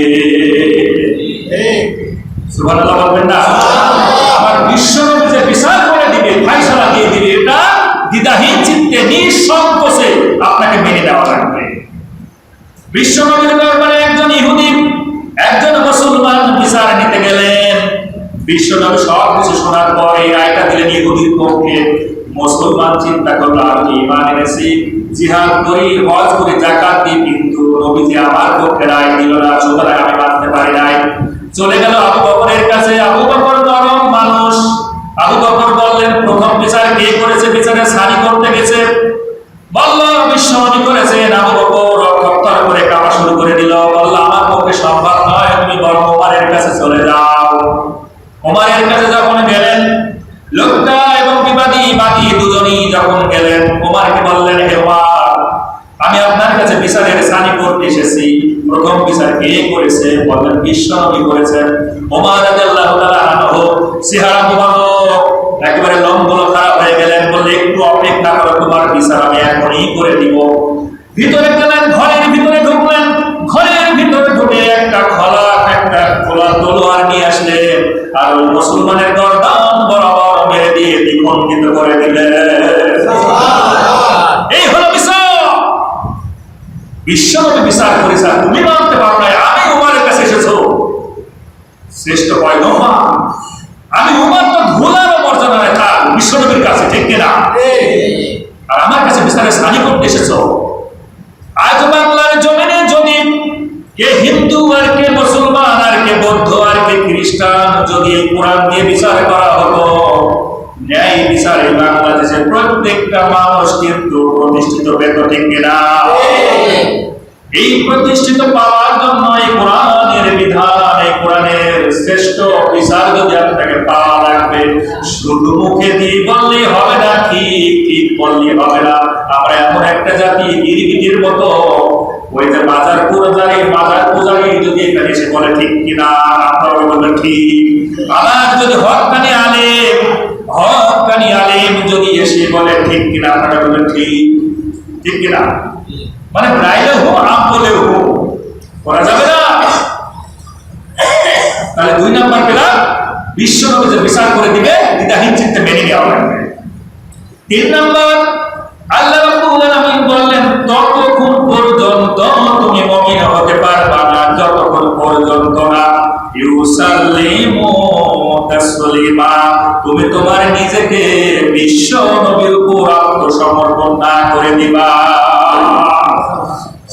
সুবহানাল্লাহ বলবেন না? আমার বিশ্বনবী যে বিচার করে দিবে, ফয়সালা দিয়ে দিবে, এটা দ্বিধাহীন চিত্তে নিঃসংকোচে আপনাকে মেনে নেওয়া লাগবে। বিশ্বনবীর দরবারে একজন ইহুদি, একজন মুসলমান বিচার নিতে গেলেন। বিশ্বনবী সব কিছু শোনার পর এই রায়টা দিলেন ইহুদির পক্ষে। মুসলমান চিন্তা করল, আমি ঈমান এনেছি, জিহাদ করি, হজ করি, যাকাত দিই, কিন্তু নবীজি আমার পক্ষে রায় দিল না, সুতরাং আমি মানতে পারি নাই। চলে গেল আবু বকরের কাছে। আবু বকর নরম মানুষ। আবু বকর বললেন, প্রথম বিচার কে করেছে? বিচারে সারি করতে গেছে, বলল বিশ্বনবী করেছেন। আবু বকর রক্তাক্ত করে কাঁপা শুরু করে দিল, বলল আমার পক্ষে সম্ভব নয়, তুমি বরং ওমরের কাছে চলে যাও। ওমরের কাছে যখন গেলেন, লোকটা এবং বাদী দুজনই যখন গেলেন, ওমরকে বললেন, হে ওমর, আমি আপনার কাছে বিচারের সানি করতে এসেছি, প্রথম বিচার কে করেছে? বললেন বিশ্বনবী করেছেন। ওমর রাদিয়াল্লাহু তাআলা আনহু চেহারা মুবারক একেবারে লম্বলো খারাপ হয়ে গেলেন, বললে একটু অপেক্ষা করো, তোমার বিচার আমি এখনই করে দিব। ভিতরে গেলেন, ঘরের ভিতরে ঢুকলেন, ঘরের ভিতরে ঢুকে একটা খোলা তলোয়ার নিয়ে আসলেন, আর ওই মুসলমানের গর্দান বরাবর মেরে দিয়ে দ্বিখণ্ডিত করে দিলেন। এই হলো বিচার। বিশ্বনবী বিচার করেছে, তুমি মানতে পারো না, আমি উমরের কাছে এসেছো, শ্রেষ্ঠ পয়গম্বর, আমি উমর তো ধুলারও মর্যাদা রাখা বিশ্বনবীর কাছে, ঠিক কিনা? আর আমার কাছে বিচারের সানি করতে এসেছো। আজ বাংলার জমিনে যদি কে হিন্দু, আর কে মুসলমান, আর কে বৌদ্ধ, আর কে খ্রিস্টান, যদি এই কোরআন দিয়ে বিচার করা হতো, ন্যায় বিচারে বাংলাদেশে প্রত্যেকটা মানুষ কিন্তু প্রতিষ্ঠিত পেত, ঠিক কিনা? এই প্রতিষ্ঠিত পাওয়ার জন্য এই কোরআনের বিধান, এই কোরআনের শ্রেষ্ঠ বিচার যদি আপনাকে পাওয়া লাগবে, শুধু মুখে দিয়ে বললে হবে না, ঠিক বললে হবে না। আমরা এমন একটা জাতি, গিরিগিটির মতো, ওই যে বাজার পূজারি যদি এখানে এসে বলে ঠিক কিনা, আপনারা বলবেন ঠিক। আবার যদি হক্কানি আলেম যদি এসে বলে ঠিক কিনা, আপনারা বলবেন ঠিক কিনা। মানে ব্রাইলে হোক, আম বলেও হোক, করা যাবে না। তাহলে 2 নাম্বার পেলাম, বিশ্বনবী যে বিচার করে দিবে, দ্বিধাহীন চিত্তে মেনে নেওয়া লাগবে। 3 নাম্বার, আল্লাহ রাব্বুল আলামিন বললেন, ততক্ষণ পর্যন্ত তুমি মুমিন হতে পারবা না যতক্ষণ পর্যন্ত না ইউসাল্লিমু তাসলিমা, তুমি তোমার নিজেকে বিশ্বনবীর উপর আত্মসমর্পণ না করে দিবা।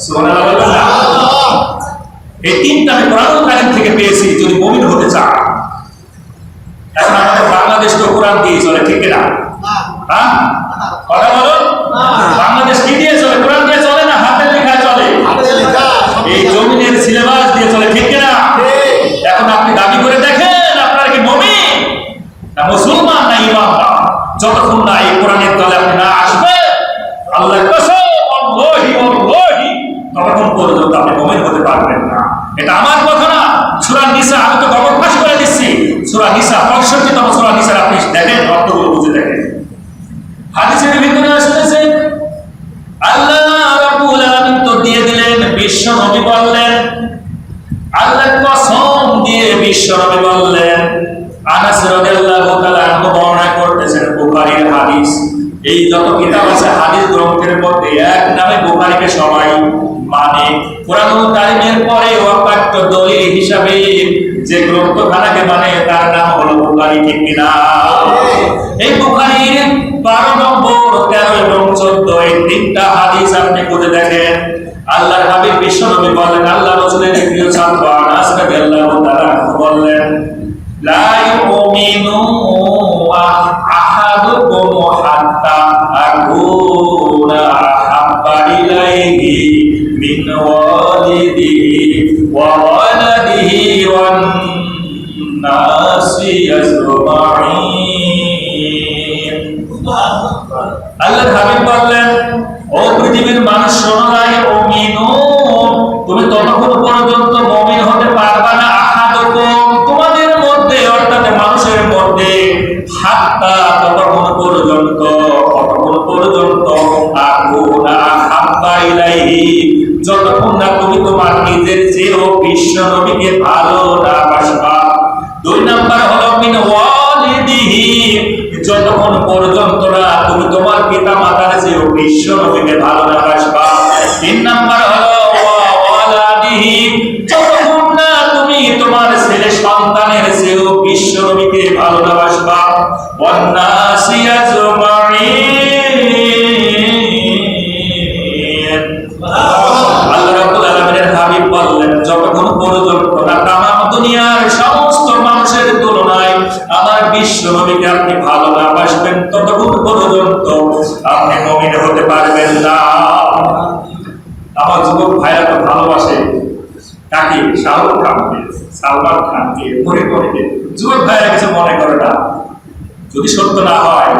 সুবহানাল্লাহ। এই তিনটা আমি কোরআনুল কারীম থেকে পেয়েছি যদি মুমিন হতে চান। এখন আমাদের বাংলাদেশ তো কোরআন দিয়ে চলে, ঠিক না? হ্যাঁ, কথা বলো। বাংলাদেশ কি দিয়ে চলে? কোরআন দিয়ে চলে না হাতের লেখা চলে? এই জমিনের সিলেবাস দিয়ে চলে, ঠিক না? এখন আপনি দাবি করে দেখেন আপনারা কি মুমিন না মুসলমান না ইমানদার? যতক্ষণ না এই কোরআনের তলে আপনি না আসবেন, আল্লাহর কসম আল্লাহি আল্লাহি, ততক্ষণ পর্যন্ত আপনি মুমিন হতে পারবেন না। এটা আমার কথা না, সূরা নিসা, আমি তো খবর ফাঁস করে দিচ্ছি। সূরা নিসা 65তম সূরা নিসা, আপনি দেখেন, অর্থগুলো বুঝে দেখেন। হাদিসের ভিতরে আসতেছে আল্লাহ রাব্বুল আলামিন তো দিয়ে দিলেন, বিশ্ব নবী বললেন, আল্লাহর কসম দিয়ে বিশ্ব নবী বললেন। আনাস রাদিয়াল্লাহু তাআলা আনহু বর্ণনা করতেছেন বুখারীর হাদিস। এই যত কিতাব আছে হাদিস গ্রন্থের মধ্যে এক নামে বুখারীকে সবাই মানে। কোরআনুল কারীমের পরে ওয়াকাত দলিল হিসাবে যে গ্রন্থখানাকে মানে তার নাম হলো বুখারী, ঠিক কিনা? এই বুখারীর 12 নম্বর, 13 এবং 14 এই তিনটা হাদিস আপনি খুঁজে দেখেন। আল্লাহর হাবিব বিশ্ব নবী বলেন, আল্লাহ রাসূলের প্রিয় ছাত্র আনাস রাদিয়াল্লাহু তাআলা বললেন, লা ইউমিনু আহাদুকুম হাত্তা আকুনা আহাব্বা ইলাইহি মিন ওয়ালিদিহি ওয়া ওয়ালাদিহি ওয়ান নাসি আজমাইন। আল্লাহর হাবিব বললেন, ও পৃথিবীর মানুষ শোনো, লা ইউমিনু, তুমি ততক্ষণ পর্যন্ত মুমিন হতে পারবা না, আহাদুকুম, তোমাদের মধ্যে অর্থাৎ মানুষের মধ্যে, হাত্তা, ততক্ষণ পর্যন্ত আকুনা আহাব্বা ইলাইহি, যতক্ষণ না তুমি তোমার নিজের চেয়েও বিশ্ব নবীকে ভালো না বাসবা। 2 নাম্বার হলো মিন ওয়ালিদিহি, যতক্ষণ পর্যন্ত না তুমি তোমার পিতা মাতার চেয়েও বিশ্ব নবীকে ভালো না বাসবা। 3 নাম্বার হলো ওয়ালাদিহি, যতক্ষণ না তুমি তোমার ছেলে সন্তানের চেয়েও বিশ্ব নবীকে ভালো না বাসবা। ওয়ান নাসি আজমাইন। আল্লাহ রাব্বুল আলামিনের হাবিব বললেন, যতক্ষণ পর্যন্ত না তামাম দুনিয়ার সমস্ত মানুষের তুলনায় আমার বিশ্ব নবীকে আপনি ভালো না বাসবেন, ততক্ষণ পর্যন্ত আপনি মুমিন হতে পারবেন না। আমার যুবক ভাইরা তো ভালোবাসে কাকে? শাহরুখ খানকে, সালমান খানকে, পরিবারকে। যুবক ভাইরা কিছু মনে করে না, যদি সত্য না হয়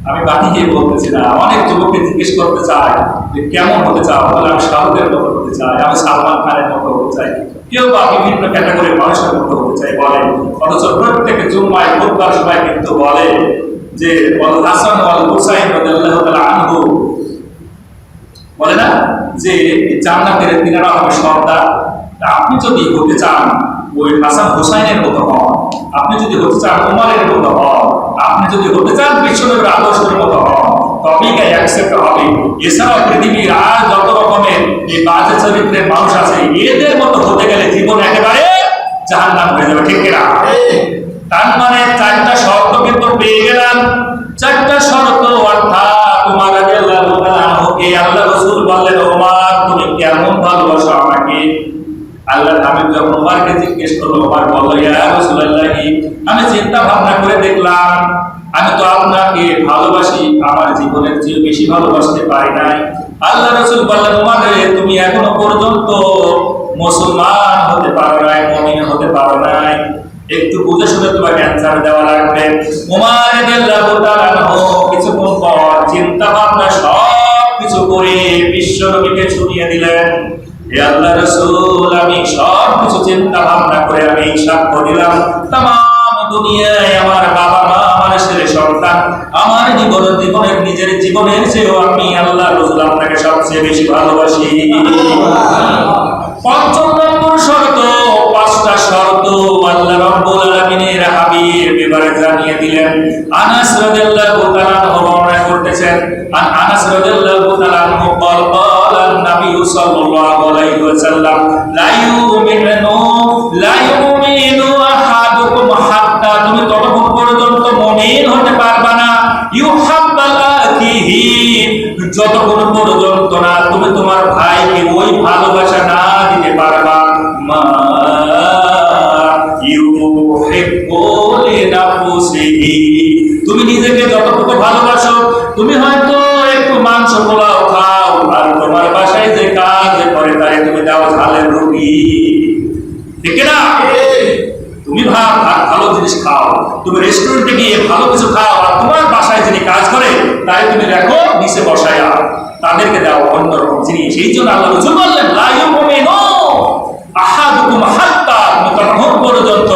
আমি বাকি গিয়ে বলতেছি না। অনেক যুবককে জিজ্ঞেস করতে চায় যে কেমন হতে চাও, বলে আমি শাহরুখের মতো হতে চাই, আমি সালমান খানের মতো হতে চাই, কেউ বা বিভিন্ন ক্যাটাগরির মানুষের মতো হতে চাই বলে। অথচ প্রত্যেকে জুম্মায় বুধবার সবাই কিন্তু বলে যে হাসান ওয়াল হুসাইন রাদিয়াল্লাহু তাআলা আনহু, বলে না যে জান্নাতের তিনারা হবে সর্দার। আপনি যদি হতে চান ওই হাসান হুসাইনের মতো হন, আপনি যদি হতে চান ওমরের মতো হন, আপনি যদি হতে চান বিশ্বনবীর আদর্শের মতো হন, তবেই অ্যাকসেপ্ট হবে। এছাড়াও পৃথিবীর আর যত রকমের এই বাজে চরিত্রের মানুষ আছে, এদের মতো হতে গেলে জীবন একেবারে জাহান্নাম হয়ে যাবে, ঠিক কিনা? তার মানে 4টা শর্ত কিন্তু পেয়ে গেলাম। 4টা শর্ত, অর্থাৎ তোমার রাদিয়াল্লাহু তাআলা আনহুকে আল্লাহ রাসূল বললেন, ওমর তুমি কেমন ভালোবাসো আমাকে? আল্লাহর হাবিব যখন ওমরকে জিজ্ঞেস করলো, ওমর বলল, ইয়া রাসূলুল্লাহ, আমি চিন্তা ভাবনা করে দেখলাম আমি তো আপনাকে ভালোবাসি, আমার জীবনের চেয়ে বেশি ভালোবাসতে পারি নাই। আল্লাহ রাসূল বললেন, ওমর তুমি এখনো পর্যন্ত মুসলমান হতে পারো নাই, মুমিন হতে পারো নাই, একটু বুঝে শুনে তোমাকে অ্যানসার দেওয়া লাগবে। ওমর রাদিয়াল্লাহু তাআলা আনহু কিছুক্ষণ পর চিন্তা ভাবনা সব কিছু করে বিশ্ব নবীকে শুনিয়ে দিলেন, হে আল্লাহর রাসূল, আমি সব কিছু চিন্তা ভাবনা করে আমি সাক্ষ্য দিলাম, तमाम দুনিয়ায় আমার বাবা মা, আমার ছেলে সন্তান, আমার জীবনের নিজের জীবনের চেয়েও আমি আল্লাহর রাসূল আপনাকে সবচেয়ে বেশি ভালোবাসি। 5 নম্বর শর্ত, 5টা শর্ত আল্লাহ রাব্বুল আলামিনের হাবিব এবারে জানিয়ে দিলেন। আনাস রাদিয়াল্লাহু তাআলা বর্ণনা করতেছেন, আনাস রাদিয়াল্লাহু তাআলা قال النبي صلى الله عليه وسلم لا يؤمن احدكم حتى, তুমি ততক্ষণ পর্যন্ত মুমিন হতে পারবা না, ইউহাব্বা লাকিহি, যতক্ষণ পর্যন্ত না তুমি তোমার ভাইকে ওই ভালোবাসা না দিতে পারবা, মা তুমি নিজেকে যতটুকু ভালোবাসো, তুমি হয়তো একটু মাংস পোলাও খাও, আর তোমার বাসায় যে কাজ করে তাই তুমি দাও ঝালের রুটি, ঠিক না? তুমি ভালো জিনিস খাও, তুমি রেস্টুরেন্টে গিয়ে ভালো কিছু খাও, আর তোমার বাসায় যিনি কাজ করে তাই তুমি দেখো নিচে বসায়া তাদেরকে দাও অন্যরকম জিনিস। এই জন্য আল্লাহ রাসূল বললেন, লা ইউমিনু আহাদুকুম হাত্তা, তুমি ততক্ষণ পর্যন্ত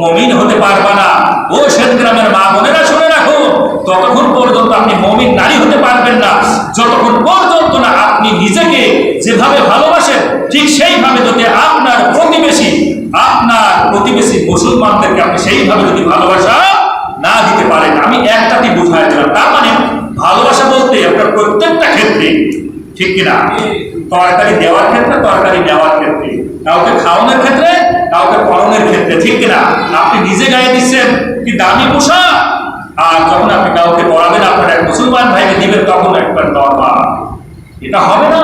মুমিন হতে পারবে না। ও গ্রামের মা বোনেরা শুনে রাখো, ততক্ষণ পর্যন্ত আপনি মুমিন নারী হতে পারবেন না যতক্ষণ পর্যন্ত না আপনি নিজেকে যেভাবে ভালোবাসেন ঠিক সেইভাবে যদি আপনার প্রতিবেশী মুসলমানদেরকে আপনি সেইভাবে যদি ভালোবাসা না দিতে পারেন। আমি একটাই বুঝাই দিলাম, তার মানে ভালোবাসা বলতে আপনার প্রত্যেকটা ক্ষেত্রে, ঠিক কিনা? তরকারি দেওয়ার ক্ষেত্রে, তরকারি নেওয়ার ক্ষেত্রে, কাউকে খাওয়ানোর ক্ষেত্রে, কাউকে পরনের ক্ষেত্রে, ঠিক কিনা? আপনি নিজে গায়ে দিচ্ছেন কি দামি পোশাক, আর যখন আপনি কাউকে পড়াবেন, আপনার এক মুসলমান ভাইকে দিবেন, তখন একবার দরবার, এটা হবে না।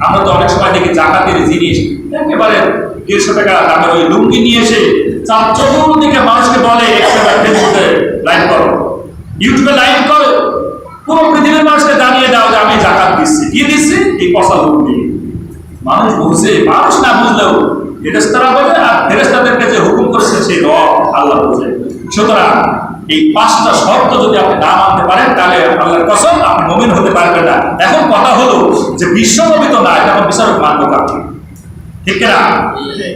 আমরা তো অনেক সময় দেখি জাকাতের জিনিস একেবারে 150 টাকা দামের ওই লুঙ্গি নিয়ে এসে চতুর্দিকে মানুষকে বলে ফেসবুকে লাইভ করো, ইউটিউবে লাইভ করো, পুরো পৃথিবীর মানুষকে জানিয়ে দাও যে আমি জাকাত দিচ্ছি। কি দিচ্ছি? এই পয়সা লুঙ্গি। মানুষ বুঝে, মানুষ না বুঝলেও ফেরেশতারা বোঝে, আর ফেরেশতাদেরকে যে হুকুম করেছে সেই রব আল্লাহ বুঝে। সুতরাং এই 5টা শর্ত যদি আপনি না মানতে পারেন তাহলে আল্লাহর কসম আপনি মুমিন হতে পারবেন না। এখন কথা হলো যে বিশ্বনবী তো না, এটা বিচারক মানব কাকে, ঠিক না?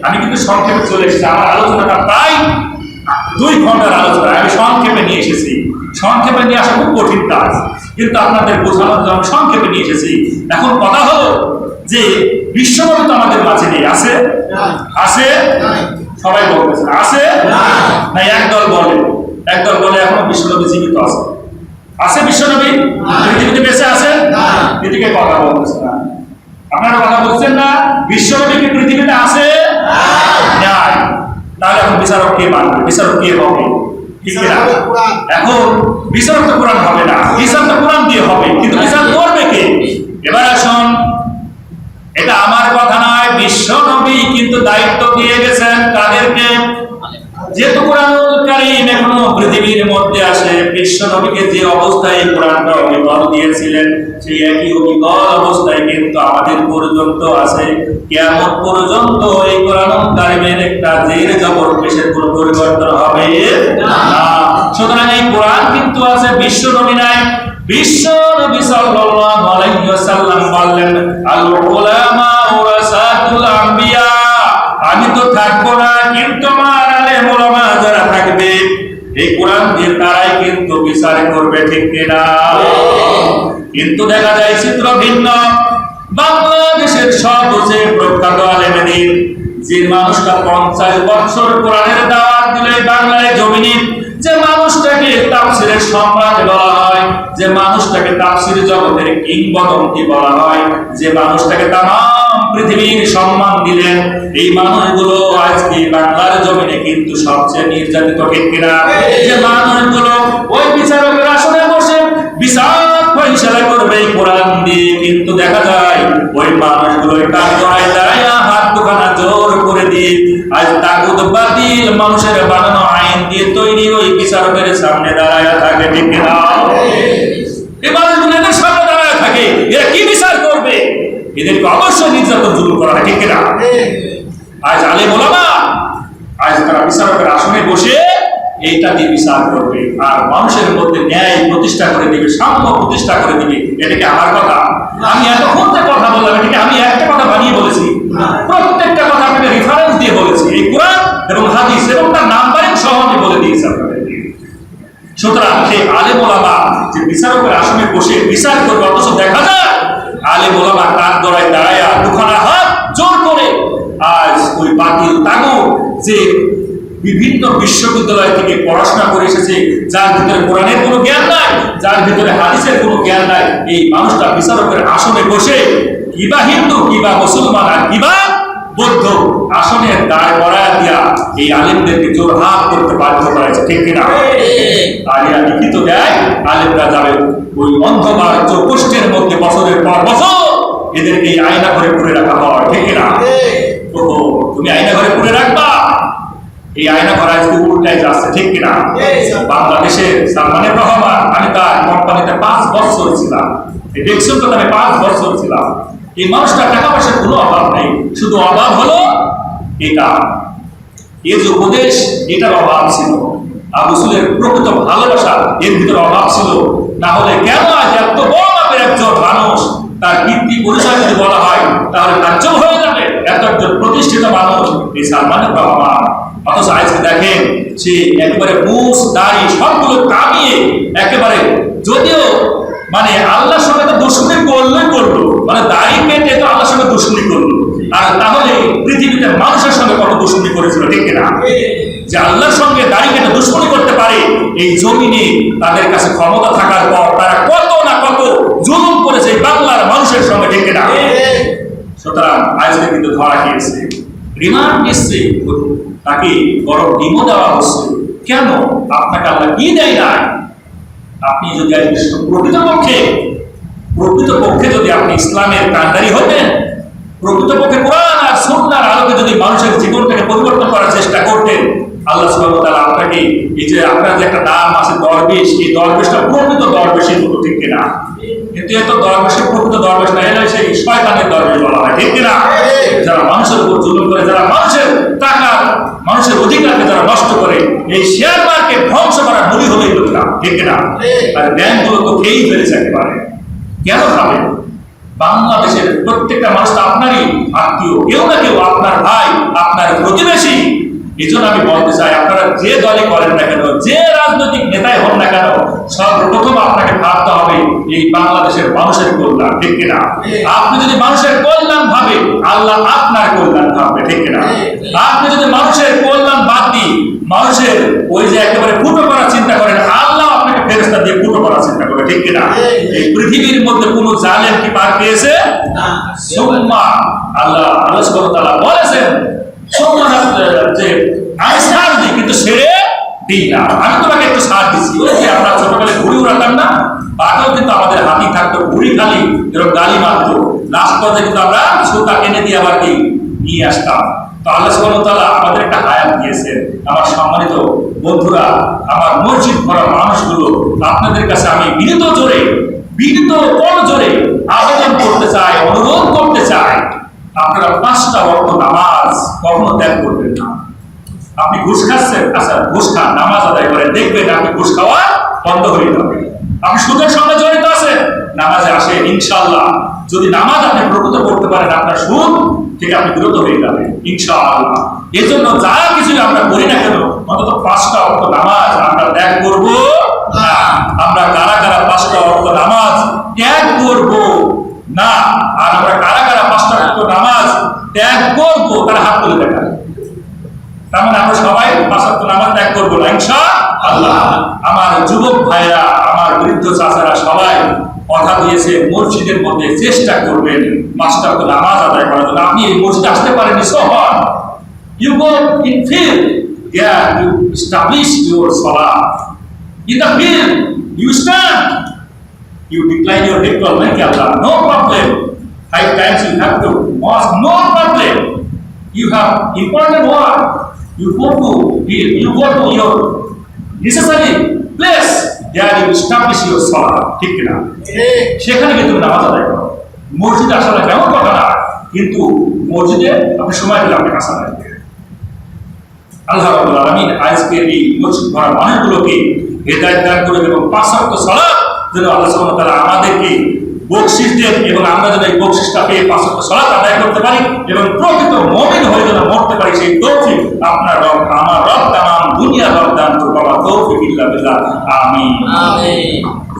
আমি কিন্তু সংক্ষেপে চলে এসেছি, আমার আলোচনাটা প্রায় 2 ঘন্টার আলোচনা, আমি সংক্ষেপে নিয়ে এসেছি। সংক্ষেপে নিয়ে আসা খুব কঠিন কাজ, কিন্তু আপনাদের বোঝানোর জন্য আমি সংক্ষেপে নিয়ে এসেছি। এখন কথা হলো যে বিশ্বনবী তো আমাদের মাঝে নেই, আছে? আছে? সবাই বলতেছে আছে না? একদল বলে এখনো বিশ্বনবী জীবিত আছে। আছে বিশ্বনবী? পৃথিবীতে বেঁচে আছে? এদিকে কথা বলতেছে না, আপনারা কথা বলছেন না। বিশ্বনবী কি পৃথিবীতে আছে? নাই। তাহলে এখন বিচারক কে মানবে? বিচারক কে হবে? ঠিক না? এখন বিচারক তো কোরআন হবে না, বিচার তো কোরআন দিয়ে হবে, কিন্তু বিচার করবে কে? এবার আসুন, এটা আমার কথা নয়, বিশ্বনবী কিন্তু দায়িত্ব দিয়ে গেছেন তাদেরকে। যেহেতু কোরআনুল কারীম এখনো পৃথিবীর মধ্যে আসে, বিশ্বনবীকে যে অবস্থায় কোরআনটা অবিকল দিয়েছিলেন সেই একই অবিকল অবস্থায় কিন্তু আমাদের পর্যন্ত আছে। কিয়ামত পর্যন্ত এই কোরআনুল কারীমের একটা জের জবর পেশের কোনো পরিবর্তন হবে না। সুতরাং এই কোরআন কিন্তু আছে, বিশ্বনবী নাই। বিশ্বনবী সাল্লাল্লাহু আলাইহি ওয়াসাল্লাম বললেন, আল উলামা ওয়ারাসাতুল আম্বিয়া, আমি তো থাকবো না, কিন্তু আমার আলেম ওলামা যারা থাকবে এই কোরআন দিয়ে তারাই কিন্তু বিচার করবে, ঠিক কিনা? কিন্তু দেখা যায় চিত্র ভিন্ন। বাংলাদেশের সবচেয়ে প্রখ্যাত আলেমদ্বীন, যে মানুষটা 50 বছর কোরআনের দাওয়াত দিলে বাংলায় জমিনে, যে মানুষটাকে তাফসীরের সম্রাট বলা হয়, যে মানুষটাকে তাফসীর জগতের কিংবদন্তি বলা হয়, যে মানুষটাকে তামাম পৃথিবীর সম্মান দিলেন, এই মানুষগুলো আজকে বাংলার জমিনে কিন্তু সবচেয়ে নির্যাতিত, ঠিক কিনা? যে মানুষগুলো ওই বিচারকের আসনে বসে বিচার ফয়সালা করবে কোরআন দিয়ে, কিন্তু দেখা যায় ওই মানুষগুলো কাঠগড়ায় দাঁড়ায় হাত দুখানা জোর করে দিয়ে আজ তাগুত বাতিল মানুষের বানানো আইন দিয়ে তৈরি ওই বিচারকের সামনে দাঁড়ায় থাকে, ঠিক কিনা? এই মানুষগুলো এদের সামনে দাঁড়ায় থাকে, এরা কি বিচার করবে? এদেরকে অবশ্যই নির্যাতন জুলুম করা হয়, ঠিক কিনা? আজ আলেম ওলামা আজ তারা বিচারকের আসনে বসে এইটা দিয়ে বিচার করবে, আর মানুষের মধ্যে ন্যায় প্রতিষ্ঠা করে দিবে, সাম্য প্রতিষ্ঠা করে দিবে। এটা কি আমার কথা? আমি এতক্ষণ যে কথা বললাম এটাকে আমি একটা কথা বানিয়ে বলেছি? প্রত্যেকটা কথা আপনাকে রেফারেন্স দিয়ে বলেছি, এই কোরআন এবং হাদিস এবং তার নাম্বারিং সহ আমি বলে দিয়েছি আপনাদেরকে। সুতরাং সেই আলেম ওলামা যে বিচারকের আসনে বসে বিচার করবে, অথচ দেখা যায় আলেম ওলামা কাঠ গড়ায় দাঁড়ায় দুখানা হাত জোর করে আজ ওই বাতিল তাগুত যে বিভিন্ন বিশ্ববিদ্যালয় থেকে পড়াশোনা করে এসেছে, যার ভিতরে কোরআনের কোনো জ্ঞান নাই, যার ভিতরে হাদিসের কোনো জ্ঞান নাই, এই মানুষটা বিচারকের আসনে বসে কিবা হিন্দু, কিবা মুসলমান, আর কিবা বৌদ্ধ আসনের দাঁড় করায় দিয়া এই আলেমদেরকে জোর হাত করতে বাধ্য করেছে, ঠিক কিনা? আর এরা লিখিত দেয়, আলেমরা যাবে ওই অন্ধকার চৌকষ্টের মধ্যে বছরের পর বছর এদেরকে আয়না ঘরে পুরে রাখা হয়, ঠিক কিনা? তুমি আয়না ঘরে পুরে রাখবা, আর তুমি বিচার করবে, বিচার করবে অথচ দেখা যায় ওই বিচারকের আসনে বসে বিচার করবে, অথচ দেখা যায় আলেমরা যাবে ওই অন্ধকার চৌকষ্টের মধ্যে বছরের পর বছর এদেরকে আয়না ঘরে পুরে রাখা হয়, ঠিক কিনা? তুমি আয়না ঘরে পুরে রাখবা, আর তুমি বিচার করবে এই আয়না ঘর আজকে উল্টায় যাচ্ছে, ঠিক কিনা? বাংলাদেশে সালমানের রহমান, আমি তার কোম্পানিতে 5 বছর ছিলাম, এই ডেক্সন তো আমি 5 বছর ছিলাম। এই মানুষটা টাকা পয়সার কোনো অভাব নেই, শুধু অভাব হলো এটা, এই যে উপদেশ, এটার অভাব ছিল। আবু সুলের প্রকৃত ভালোবাসা এর ভিতরে অভাব ছিল, না হলে কেন আজ এত বড় মাপের একজন মানুষ, তার কীর্তি পরিচয় যদি বলা হয় তাহলে তাজ্জব হয়ে যাবে। এত একজন প্রতিষ্ঠিত মানুষ এই সালমানের রহমান, অথচ আজকে দেখেন সে একেবারে মুছ দাড়ি সবগুলো কামিয়ে একেবারে, যদিও মানে আল্লাহর সঙ্গে তো দুশ্মনী করলো, মানে দাড়ি কেটে তো আল্লাহর সঙ্গে দুশ্মনী করলো, আর তাহলে পৃথিবীতে মানুষের সঙ্গে কত দুশ্মনী করেছিল, ঠিক কিনা? যে আল্লাহর সঙ্গে দাড়ি কেটে দুশ্মনী করতে পারে, এই জমিনে তাদের কাছে ক্ষমতা থাকার পর তারা কত না কত জুলুম করেছে বাংলার মানুষের সঙ্গে, ঠিক কিনা? সুতরাং আজকে কিন্তু ধরা খেয়েছে, রিমান্ড নিচ্ছে, তাকে বড় ডিমো দেওয়া হচ্ছে। কেন? আপনাকে আল্লাহ কি দেয় না? আপনি যদি প্রকৃতপক্ষে যদি আপনি ইসলামের কান্ডারি হতেন, প্রকৃতপক্ষে কোরআন আর সুন্নাহর আলোকে যদি মানুষের জীবনটাকে পরিবর্তন করার চেষ্টা করতেন, আল্লাহ সুবহানাহু ওয়া তাআলা আপনাকে, এই যে আপনার যে একটা নাম আছে দরবেশ, এই দরবেশটা প্রকৃত দরবেশের মতো, ঠিক কিনা? কিন্তু এত দরবেশের প্রকৃত দরবেশ না, এরা সেই শয়তানের দরবেশ বলা হয়, ঠিক কিনা? যারা মানুষের উপর জুলুম করে, যারা মানুষের টাকা, মানুষের অধিকারকে যারা নষ্ট করে, এই শেয়ার মার্কেট ধ্বংস করার মূলই হলো এই লোকটা, ঠিক কিনা? আর ব্যাংকগুলো তো খেয়েই ফেলেছে একেবারে। কেন ভাবেন? বাংলাদেশের প্রত্যেকটা মানুষ তো আপনারই আত্মীয়, কেউ না কেউ আপনার ভাই, আপনার প্রতিবেশী। এই জন্য আমি বলতে চাই, আপনারা যে দলই করেন না কেন, যে রাজনৈতিক নেতাই হন না কেন, সর্বপ্রথম আপনাকে ভাবতে হবে এই বাংলাদেশের মানুষের কল্যাণ, ঠিক কিনা? আপনি যদি মানুষের কল্যাণ ভাবে, আল্লাহ আপনার কল্যাণ ভাববে, ঠিক কিনা? আপনি যদি মানুষের কল্যাণ বাদ দিয়ে মানুষের ওই যে একেবারে ফুটো করার চিন্তা করেন, আল্লাহ আপনাকে ফেরেশতা দিয়ে ফুটো করার চিন্তা করবে, ঠিক কিনা? এই পৃথিবীর মধ্যে কোন জালেম কি পার পেয়েছে? সুম্মা আল্লাহ সুবহানাহু ওয়া তাআলা বলেছেন, যে আমি সার দিই কিন্তু ছেড়ে দিই না, আমি তোমাকে একটু সার দিচ্ছি। ওই যে আমরা ছোটবেলায় ঘুড়ি উড়াতাম না, বাঘেও কিন্তু আমাদের হাতি থাকতো, ঘুড়ি খালি এরকম গালি মারতো, লাস্ট পর্যায়ে কিন্তু আমরা সুতা কেনে দিয়ে আবার কি নিয়ে আসতাম। তো আল্লাহ সুবহানাহু ওয়া তাআলা আমাদের একটা হায়াত দিয়েছেন। আমার সম্মানিত বন্ধুরা, আমার মসজিদ ভরা মানুষগুলো, আপনাদের কাছে আমি বিনীত জোরে আবেদন করতে চাই, অনুরোধ করতে চাই, আপনারা 5টা ওয়াক্ত নামাজ কখনো ত্যাগ করবেন না। আপনি ঘুষ খাচ্ছেন, আচ্ছা ঘুষ খান, নামাজ আদায় করেন, দেখবেন আপনি ঘুষ খাওয়া বন্ধ হয়ে যাবে। আপনি সুদের সঙ্গে জড়িত আছেন, নামাজে আসেন, ইনশাআল্লাহ যদি নামাজ আপনি প্রকৃত করতে পারেন, আপনার সুদ থেকে আপনি বিরত হয়ে যাবেন ইনশাআল্লাহ। এই জন্য যা কিছু আমরা করি না কেন, অন্তত 5টা ওয়াক্ত নামাজ আমরা ত্যাগ করব না। আমরা কারা 5টা ওয়াক্ত নামাজ ত্যাগ করব না, আর আমরা কারা 5টা ওয়াক্ত নামাজ ত্যাগ করব, তারা হাত তুলে দেখান। তার মানে আমরা সবাই 5 ওয়াক্ত নামাজ ত্যাগ করব না ইনশাআল্লাহ। আমার যুবক ভাইরা, আমার বৃদ্ধ চাচারা সবাই কথা দিয়েছে, মসজিদের মধ্যে চেষ্টা করবেন 5টা ওয়াক্ত নামাজ আদায় করার জন্য। আপনি এই মসজিদে আসতে পারেননি, so what? You go in field, yeah, you establish your salah. In the field, you stand, you decline your head to Almighty Allah, no problem. 5 times you have to mosque, no problem. You have important work, you go to your necessary place, there you establish your salah, ঠিক কিনা? সেখানে কিন্তু নামাজ আদায় করো। মসজিদে আসাটা কেমন কথা না, কিন্তু মসজিদে আপনি সময় পেলে আপনি আসা লাগবে। আল্লাহ রাব্বুল আলামিন আজকের এই মসজিদ ভরা মানুষগুলোকে হেদায়েত দান করে এবং 5 ওয়াক্ত সালাত যেন আল্লাহ সুবহানাহু ওয়া তাআলা আমাদেরকে বকশিশ দেন, এবং আমরা যেন এই বকশিশটা পেয়ে 5 ওয়াক্ত সালাত আদায় করতে পারি এবং প্রকৃত মুমিন হয়ে যেন মরতে পারি, সেই তৌফিক আপনার রব, আমার রব, তামাম দুনিয়া রব দান করুন। তৌফিক ইল্লা বিল্লাহ, আমিন।